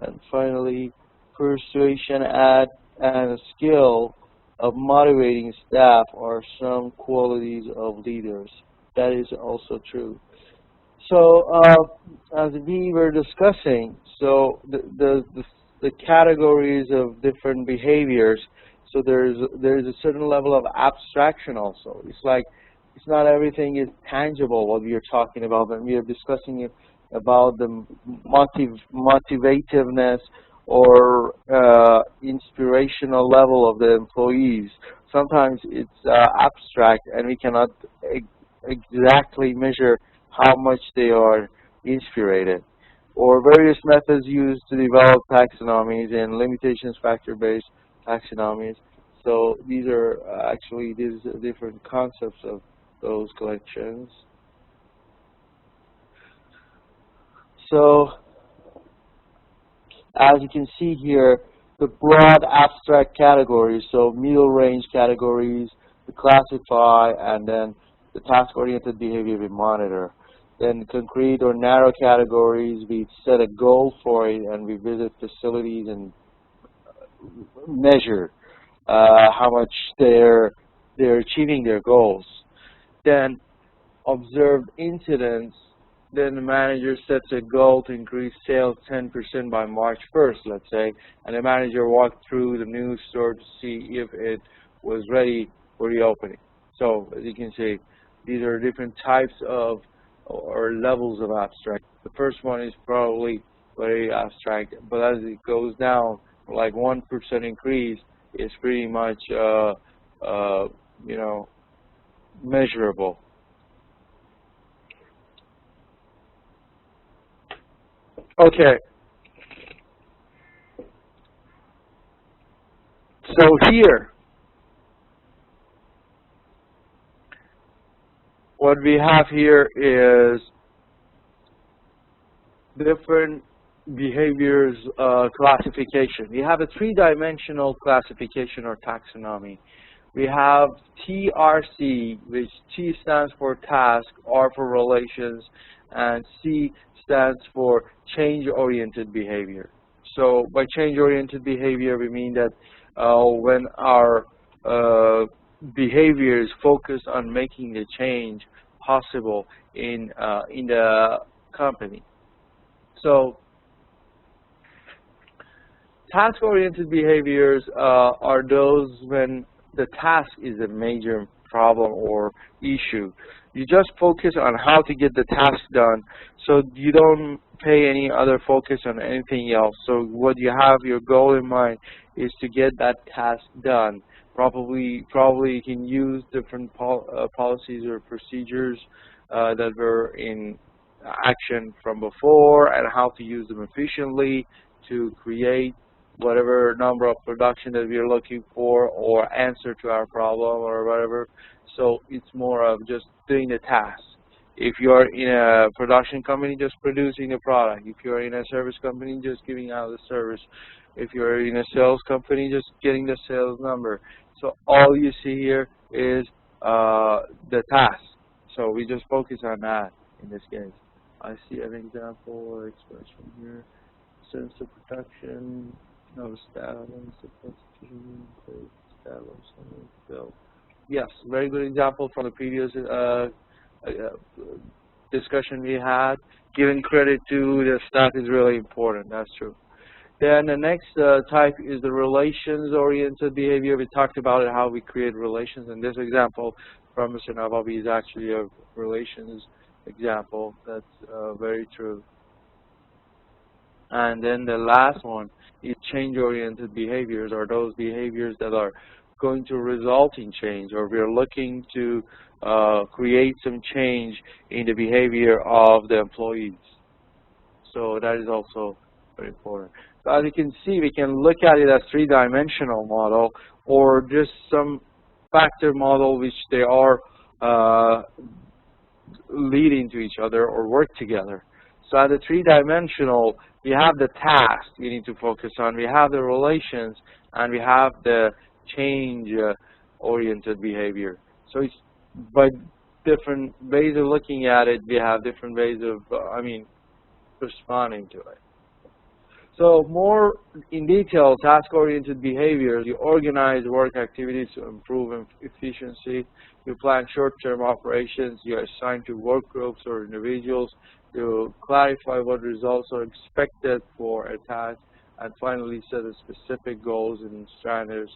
And finally, persuasion and skill of motivating staff are some qualities of leaders. That is also true. So as we were discussing, so the categories of different behaviors, so there's a certain level of abstraction also. It's like it's not everything is tangible what we are talking about when we are discussing about the motivativeness or inspirational level of the employees. Sometimes it's abstract and we cannot exactly measure how much they are inspired. Or various methods used to develop taxonomies and limitations factor-based taxonomies. So these are these are different concepts of those collections. So as you can see here, the broad abstract categories, so middle range categories, we classify, and then the task-oriented behavior we monitor. Then concrete or narrow categories, we set a goal for it and we visit facilities and measure how much they're achieving their goals. Then observed incidents then the manager sets a goal to increase sales 10% by March 1st, let's say, and the manager walked through the new store to see if it was ready for the opening. So, as you can see, these are different types of or levels of abstract. The first one is probably very abstract, but as it goes down, like 1% increase is pretty much, you know, measurable. Okay. So here, what we have here is different behaviors classification. We have a three-dimensional classification or taxonomy. We have TRC, which T stands for task, R for relations, and C stands for change-oriented behavior. So by change-oriented behavior, we mean that when our behavior is focused on making the change possible in the company. So task-oriented behaviors are those when the task is a major problem or issue. You just focus on how to get the task done, so you don't pay any other focus on anything else. So what you have, your goal in mind, is to get that task done. Probably you can use different policies or procedures that were in action from before and how to use them efficiently to create whatever number of production that we are looking for or answer to our problem or whatever. So it's more of just doing the task. If you're in a production company, just producing the product. If you're in a service company, just giving out the service. If you're in a sales company, just getting the sales number. So all you see here is the task. So we just focus on that in this case. I see an example or expression here. Sense of protection, no status, yes, very good example from the previous discussion we had. Giving credit to the staff is really important. That's true. Then the next type is the relations-oriented behavior. We talked about it, how we create relations, and this example from Mr. Navabi is actually a relations example. That's very true. And then the last one is change-oriented behaviors, or those behaviors that are going to result in change, or we're looking to create some change in the behavior of the employees. So that is also very important. So as you can see, we can look at it as three-dimensional model or just some factor model which they are leading to each other or work together. So at the three-dimensional, we have the task we need to focus on, we have the relations, and we have the change-oriented behavior. So it's by different ways of looking at it, we have different ways of, responding to it. So more in detail, task-oriented behaviors, you organize work activities to improve efficiency, you plan short-term operations, you assign to work groups or individuals, you clarify what results are expected for a task, and finally set a specific goals and standards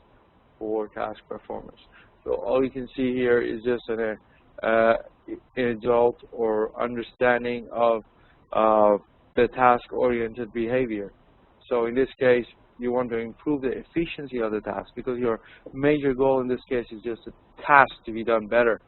for task performance. So all you can see here is just an result or understanding of the task-oriented behavior. So in this case, you want to improve the efficiency of the task because your major goal in this case is just a task to be done better.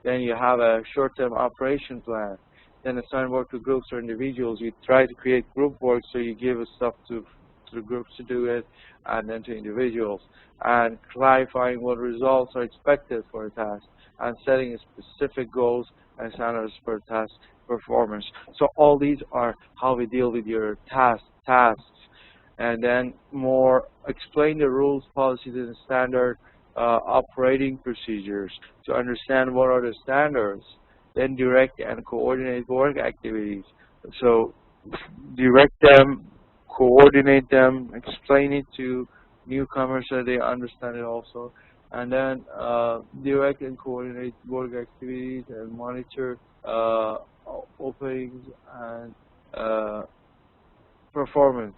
Then you have a short-term operation plan. Then assign work to groups or individuals. You try to create group work, so you give stuff to the groups to do it, and then to individuals. And clarifying what results are expected for a task, and setting specific goals and standards for task performance. So all these are how we deal with your tasks. And then more explain the rules, policies, and standard operating procedures to understand what are the standards. Then direct and coordinate work activities. So direct them, coordinate them, explain it to newcomers so they understand it also. And then direct and coordinate work activities and monitor openings, and performance.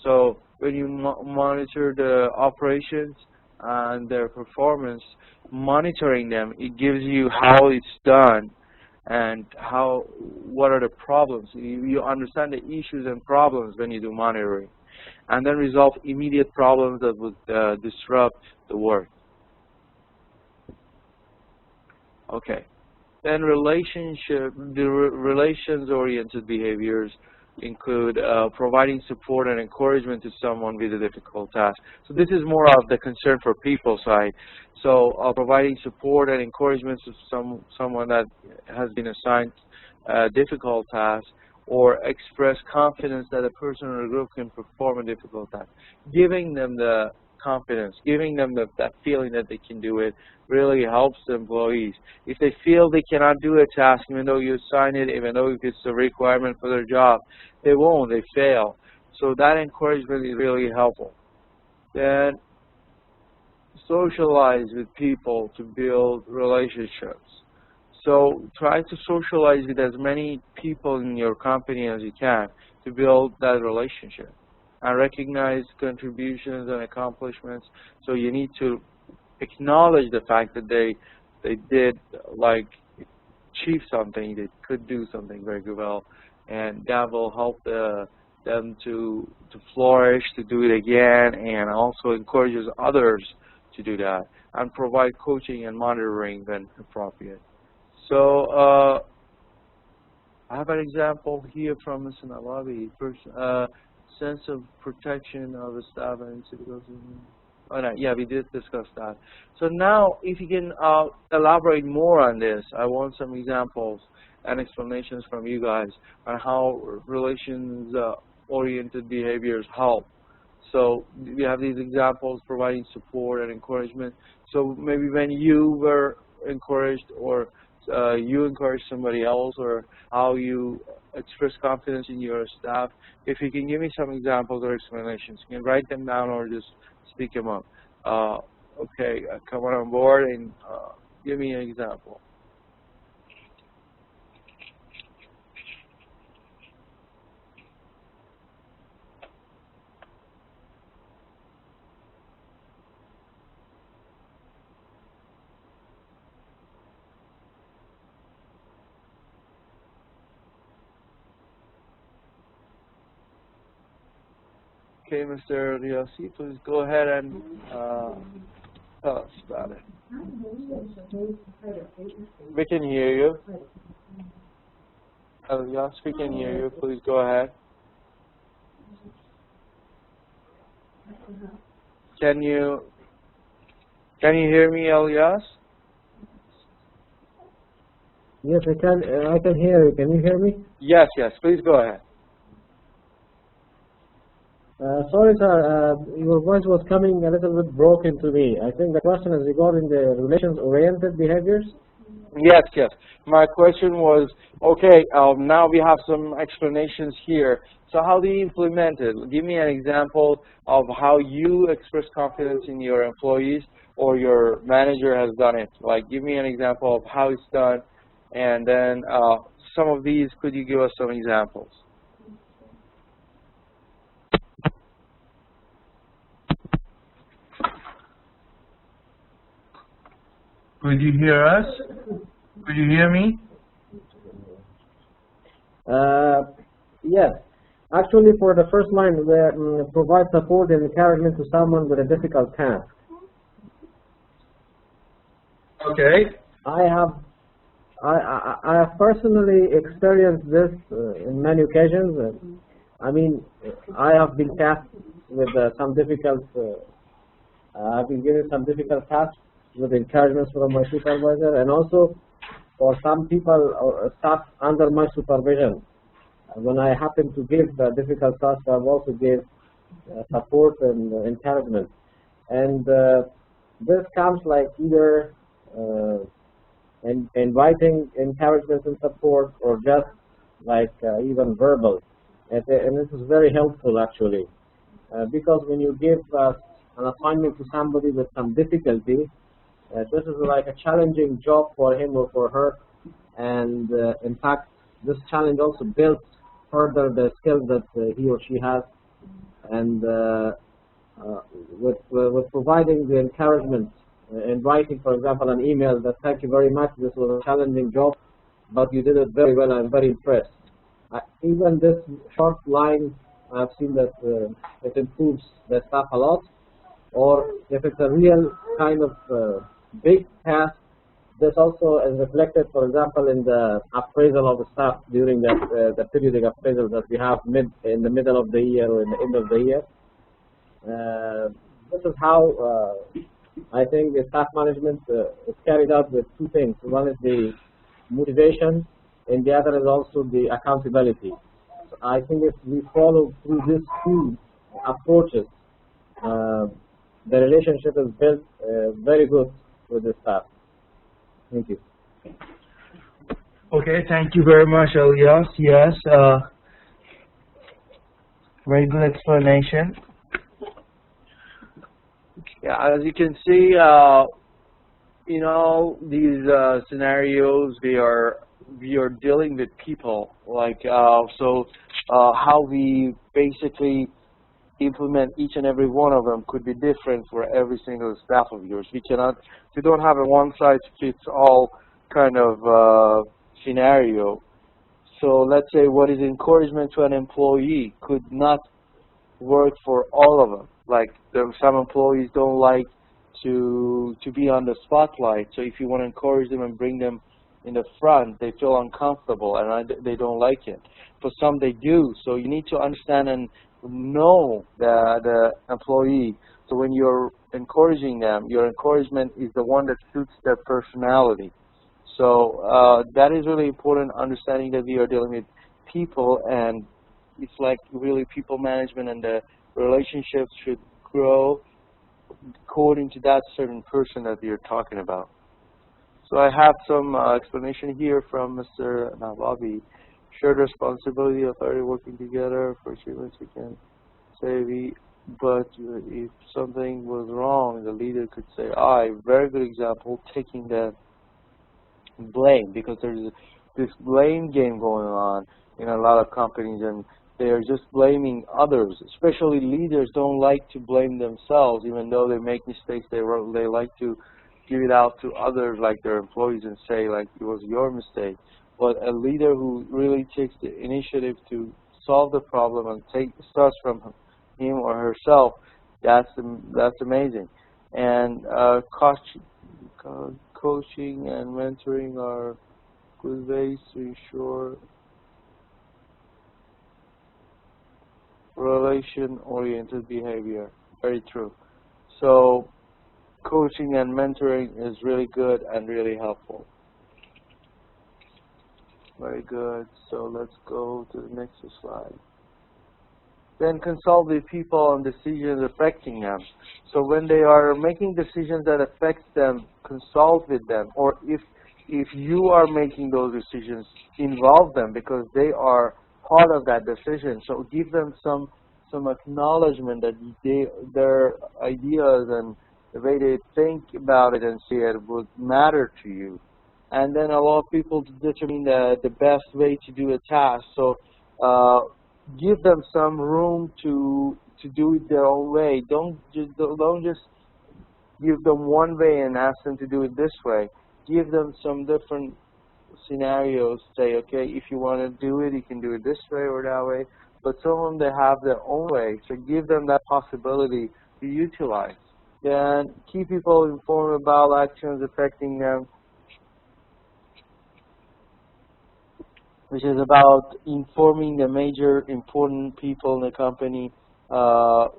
So when you monitor the operations and their performance, monitoring them, it gives you how it's done and what are the problems. You understand the issues and problems when you do monitoring, and then resolve immediate problems that would disrupt the work. Okay. Then relations-oriented behaviors include providing support and encouragement to someone with a difficult task. So this is more of the concern for people side. So providing support and encouragement to someone that has been assigned a difficult task, or express confidence that a person or a group can perform a difficult task. Giving them the confidence, giving them that feeling that they can do it really helps the employees. If they feel they cannot do a task, even though you assign it, even though it's a requirement for their job, they won't, they fail. So that encouragement is really helpful. Then socialize with people to build relationships. So try to socialize with as many people in your company as you can to build that relationship and recognize contributions and accomplishments. So you need to acknowledge the fact that they did like achieve something, they could do something very well, and that will help them to flourish, to do it again, and also encourages others to do that, and provide coaching and monitoring when appropriate. So I have an example here from Mr. Nawabi. First, sense of protection of the staff and civil. Oh, no, yeah, we did discuss that. So now, if you can elaborate more on this, I want some examples and explanations from you guys on how relations-oriented behaviors help. So we have these examples providing support and encouragement. So maybe when you were encouraged, or you encourage somebody else, or how you express confidence in your staff. If you can give me some examples or explanations, you can write them down or just speak them up. Okay, come on board and give me an example. Okay, Mr. Riyasi, please go ahead and tell us about it. We can hear you. Yes, we can hear you. Please go ahead. Can you hear me, Elias? Yes, I can hear you. Can you hear me? Yes, please go ahead. Sorry, sir, your voice was coming a little bit broken to me. I think the question is regarding the relations-oriented behaviors. Yes. My question was, okay, now we have some explanations here. So how do you implement it? Give me an example of how you express confidence in your employees, or your manager has done it. Like, give me an example of how it's done, and then some of these, could you give us some examples? Could you hear us? Could you hear me? Yes. Actually, for the first line, we provide support and encouragement to someone with a difficult task. Okay. I have personally experienced this in many occasions. I mean, I have been tasked with some difficult. I've been given some difficult tasks with encouragement from my supervisor, and also for some people or staff under my supervision. When I happen to give a difficult task, I've also give support and encouragement. And this comes like either inviting encouragement and support, or just like even verbal. And this is very helpful actually, because when you give an assignment to somebody with some difficulty, this is like a challenging job for him or for her, and in fact, this challenge also builds further the skills that he or she has, and with providing the encouragement in writing, for example, an email that thank you very much, this was a challenging job, but you did it very well, I'm very impressed. Even this short line, I've seen that it improves the staff a lot. Or if it's a real kind of big task, this also is reflected, for example, in the appraisal of the staff during the periodic appraisal that we have in the middle of the year or in the end of the year. This is how I think the staff management is carried out with two things. One is the motivation, and the other is also the accountability. So I think if we follow through these two approaches, the relationship is built very good with the staff. Thank you. Okay, thank you very much, Elias. Yes, very good explanation. Yeah, as you can see, you know, these scenarios, we are dealing with people, like how we basically implement each and every one of them could be different for every single staff of yours. We don't have a one-size-fits-all kind of scenario. So let's say what is encouragement to an employee could not work for all of them. Like some employees don't like to be on the spotlight. So if you want to encourage them and bring them in the front, they feel uncomfortable and they don't like it. For some, they do. So you need to understand and know the employee. So when you're encouraging them, your encouragement is the one that suits their personality. So that is really important, understanding that we are dealing with people, and it's like really people management, and the relationships should grow according to that certain person that you're talking about. So I have some explanation here from Mr. Nawabi. Shared responsibility, authority working together. For achievements we can say but if something was wrong, the leader could say I. Very good example, taking the blame, because there's this blame game going on in a lot of companies, and they are just blaming others. Especially leaders don't like to blame themselves, even though they make mistakes. They like to give it out to others, like their employees, and say like it was your mistake. But a leader who really takes the initiative to solve the problem and starts from him or herself, that's amazing. And coaching and mentoring are good ways to ensure relation-oriented behavior. Very true. So coaching and mentoring is really good and really helpful. Very good. So let's go to the next slide. Then consult with people on decisions affecting them. So when they are making decisions that affect them, consult with them. Or if you are making those decisions, involve them, because they are part of that decision. So give them some acknowledgement that their ideas and the way they think about it and see it would matter to you. And then allow people to determine the best way to do a task. So give them some room to do it their own way. Don't just give them one way and ask them to do it this way. Give them some different scenarios. Say, okay, if you want to do it, you can do it this way or that way. But some of them, they have their own way. So give them that possibility to utilize. Then keep people informed about actions affecting them, which is about informing the major important people in the company about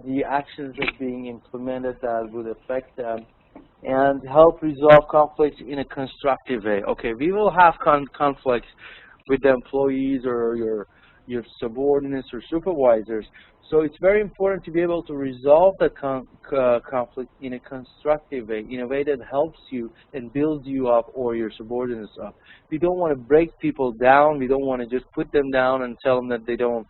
the actions that are being implemented that would affect them, and help resolve conflicts in a constructive way. Okay, we will have conflicts with the employees or your subordinates or supervisors. So it's very important to be able to resolve the conflict in a constructive way, in a way that helps you and builds you up or your subordinates up. We don't want to break people down. We don't want to just put them down and tell them that they don't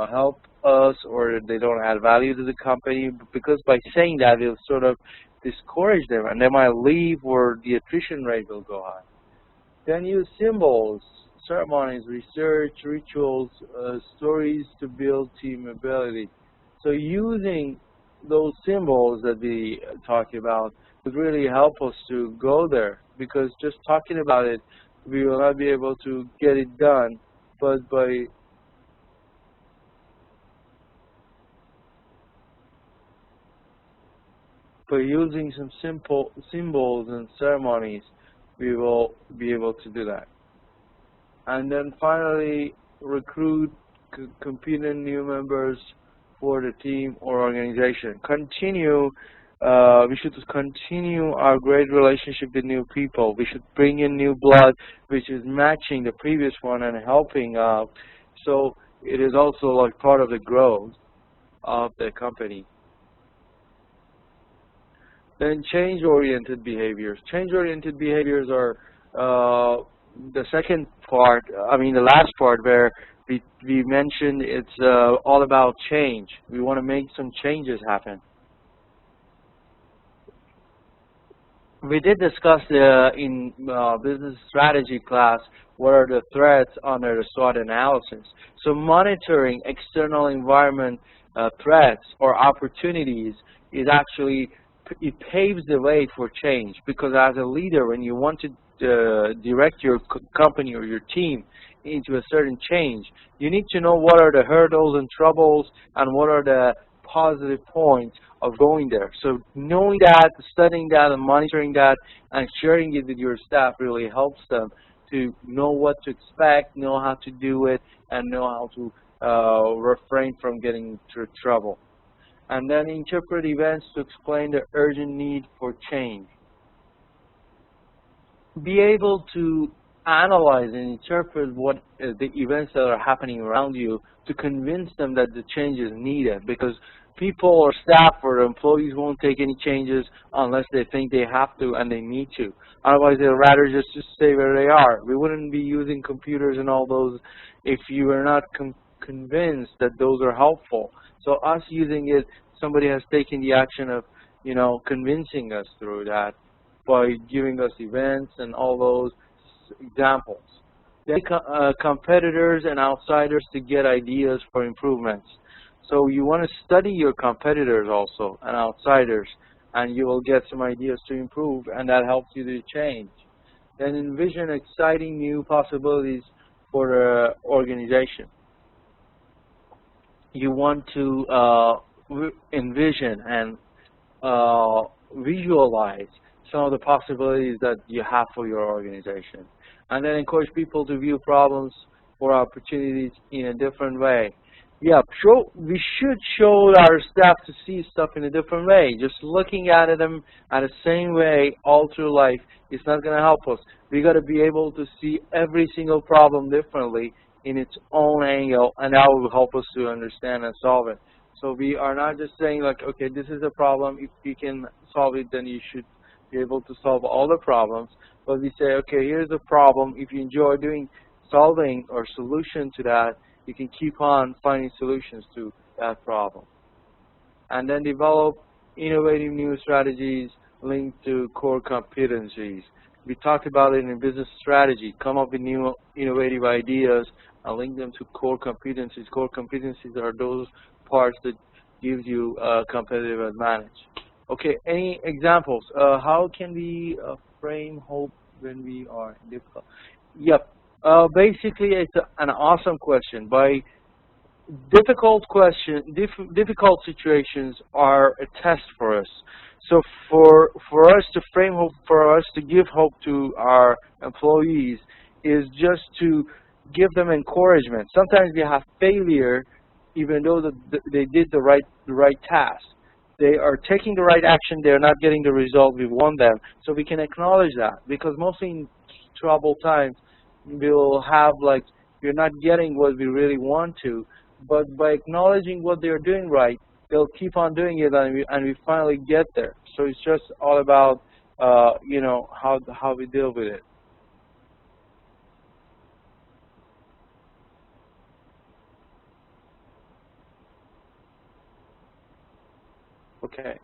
help us or they don't add value to the company, because by saying that, we'll sort of discourage them, and they might leave, or the attrition rate will go high. Then use symbols, ceremonies, research, rituals, stories to build team ability. So using those symbols that we talked about would really help us to go there, because just talking about it, we will not be able to get it done, but by using some simple symbols and ceremonies, we will be able to do that. And then finally, recruit competent new members for the team or organization. We should continue our great relationship with new people. We should bring in new blood, which is matching the previous one and helping out. So it is also like part of the growth of the company. Then change-oriented behaviors. Change-oriented behaviors are the second part, the last part, where we mentioned it's all about change. We want to make some changes happen. We did discuss in business strategy class what are the threats under the SWOT analysis. So monitoring external environment threats or opportunities is actually, it paves the way for change, because as a leader, when you want to direct your company or your team into a certain change, you need to know what are the hurdles and troubles and what are the positive points of going there. So knowing that, studying that, and monitoring that, and sharing it with your staff really helps them to know what to expect, know how to do it, and know how to refrain from getting into trouble. And then interpret events to explain the urgent need for change. Be able to analyze and interpret what the events that are happening around you to convince them that the change is needed, because people or staff or employees won't take any changes unless they think they have to and they need to. Otherwise, they'd rather just stay where they are. We wouldn't be using computers and all those if you are not convinced that those are helpful. So us using it, somebody has taken the action of, convincing us through that by giving us events and all those examples. Then competitors and outsiders to get ideas for improvements. So you want to study your competitors also and outsiders, and you will get some ideas to improve, and that helps you to change. Then envision exciting new possibilities for the organization. You want to envision and visualize some of the possibilities that you have for your organization. And then encourage people to view problems or opportunities in a different way. Yeah, we should show our staff to see stuff in a different way. Just looking at them at the same way all through life is not going to help us. We got to be able to see every single problem differently in its own angle, and that will help us to understand and solve it. So we are not just saying like, okay, this is a problem. If you can solve it, then you should be able to solve all the problems. But we say, okay, here's a problem. If you enjoy solving or solution to that, you can keep on finding solutions to that problem. And then develop innovative new strategies linked to core competencies. We talked about it in business strategy. Come up with new innovative ideas and link them to core competencies. Core competencies are those parts that gives you a competitive advantage. Okay, any examples? How can we frame hope when we are difficult? Yep. Basically, it's an awesome question. Difficult situations are a test for us. So for us to frame hope, for us to give hope to our employees, is just to give them encouragement. Sometimes they have failure, even though they did the right task. They are taking the right action. They are not getting the result we want them. So we can acknowledge that, because mostly in troubled times, we'll have we're not getting what we really want to, but by acknowledging what they're doing right, they'll keep on doing it, and we finally get there. So it's just all about how we deal with it. Okay.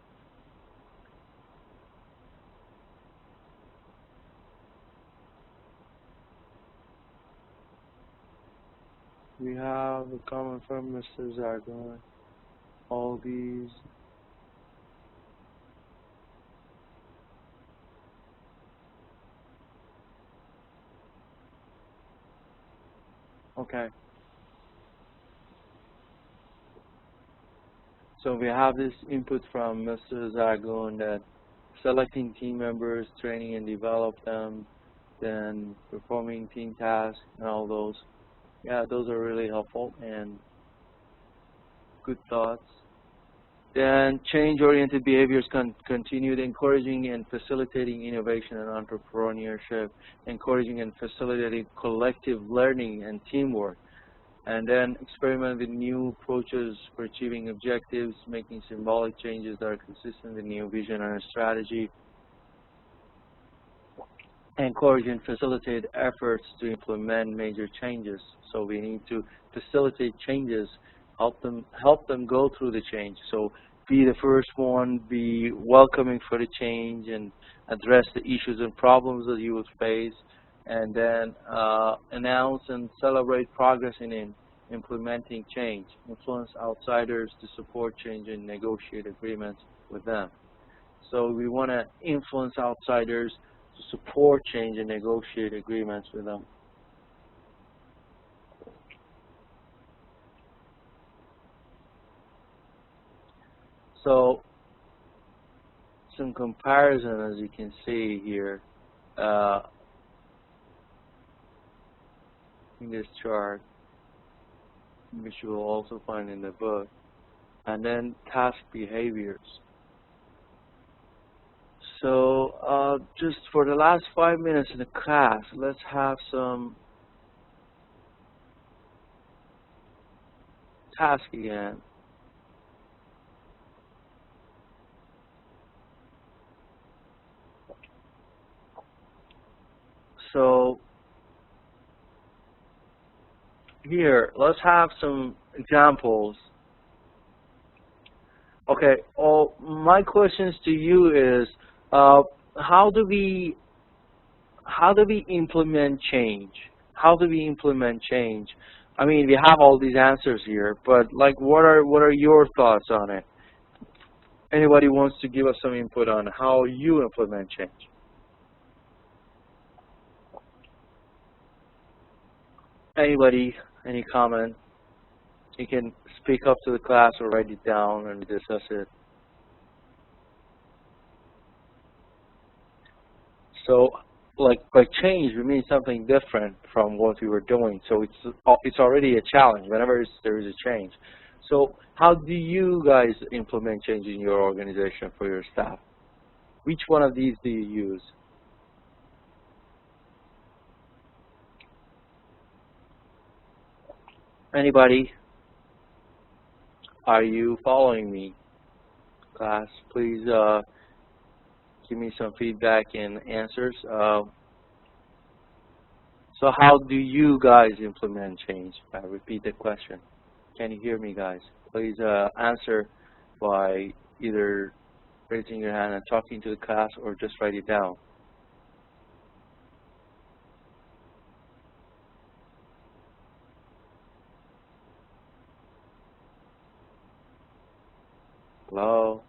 We have a comment from Mr. Zargon. All these. Okay. So we have this input from Mr. Zargon that selecting team members, training and develop them, then performing team tasks and all those. Yeah, those are really helpful and good thoughts. Then change-oriented behaviors continued encouraging and facilitating innovation and entrepreneurship, encouraging and facilitating collective learning and teamwork. And then experiment with new approaches for achieving objectives, making symbolic changes that are consistent with new vision and strategy. Encourage and facilitate efforts to implement major changes. So we need to facilitate changes, help them go through the change. So be the first one, be welcoming for the change and address the issues and problems that you will face, and then announce and celebrate progress in implementing change. Influence outsiders to support change and negotiate agreements with them. So we want to influence outsiders to support change and negotiate agreements with them. So some comparison, as you can see here, in this chart, which you will also find in the book, and then task behaviors. So just for the last 5 minutes in the class, let's have some task again. So here, let's have some examples. Okay, my questions to you is, how do we implement change? How do we implement change? I mean, we have all these answers here, but like, what are your thoughts on it? Anybody wants to give us some input on how you implement change? Anybody? Any comment? You can speak up to the class or write it down and discuss it. So, like, by change, we mean something different from what we were doing. So it's already a challenge whenever there is a change. So how do you guys implement change in your organization for your staff? Which one of these do you use? Anybody? Are you following me? Class, please give me some feedback and answers. So how do you guys implement change? I repeat the question. Can you hear me, guys? Please answer by either raising your hand and talking to the class or just write it down. Hello?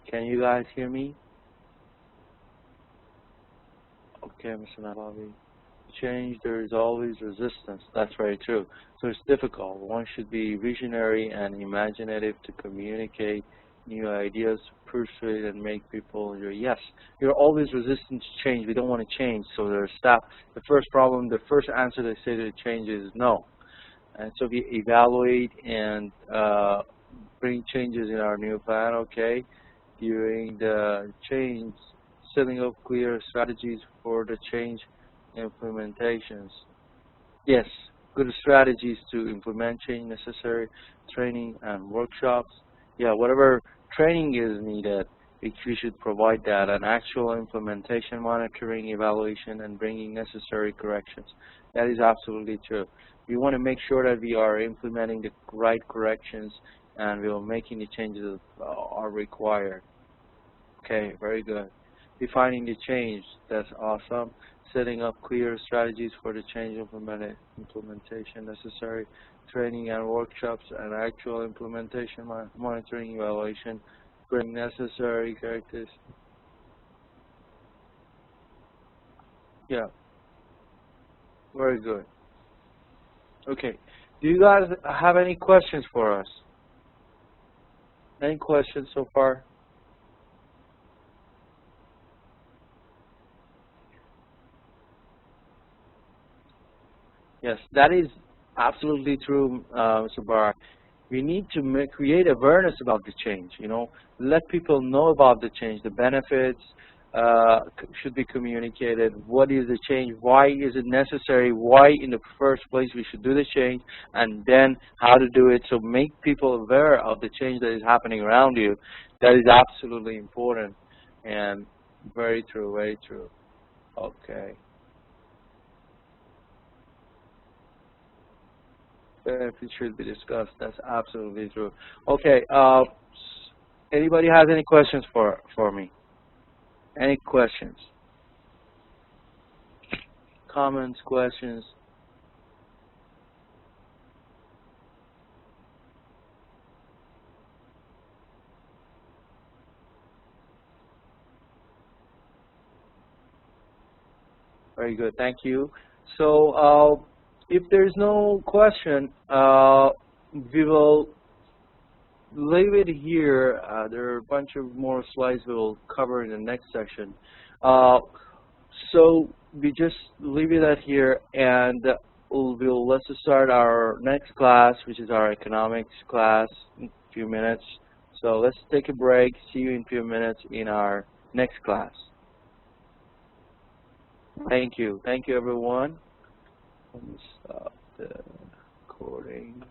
Can you guys hear me? Okay, Mr. Nabavi. Change, there is always resistance. That's very true. So it's difficult. One should be visionary and imaginative to communicate new ideas, persuade and make people yes. You're always resistant to change. We don't want to change. So there's staff. The first answer they say to change is no. And so we evaluate and bring changes in our new plan, okay? During the change, setting up clear strategies for the change implementations. Yes, good strategies to implement change, necessary training and workshops. Yeah, whatever training is needed, we should provide that, and actual implementation, monitoring, evaluation, and bringing necessary corrections. That is absolutely true. We want to make sure that we are implementing the right corrections and we are making the changes that are required. Okay, very good. Defining the change, that's awesome. Setting up clear strategies for the change implementation necessary. Training and workshops and actual implementation, monitoring, evaluation, bring necessary characters. Yeah, very good. Okay, do you guys have any questions for us? Any questions so far? Yes, that is absolutely true, Mr. Barr. We need to create awareness about the change, you know, let people know about the change, the benefits should be communicated, what is the change, why is it necessary, why in the first place we should do the change, and then how to do it. So make people aware of the change that is happening around you. That is absolutely important, and very true, very true. Okay. Benefits should be discussed. That's absolutely true. Okay. Anybody has any questions for me? Any questions? Comments? Questions? Very good. Thank you. So if there's no question, we will leave it here. There are a bunch of more slides we will cover in the next section. So we just leave it at here, and let's start our next class, which is our economics class, in a few minutes. So let's take a break. See you in a few minutes in our next class. Thank you. Thank you, everyone. Let me stop the recording.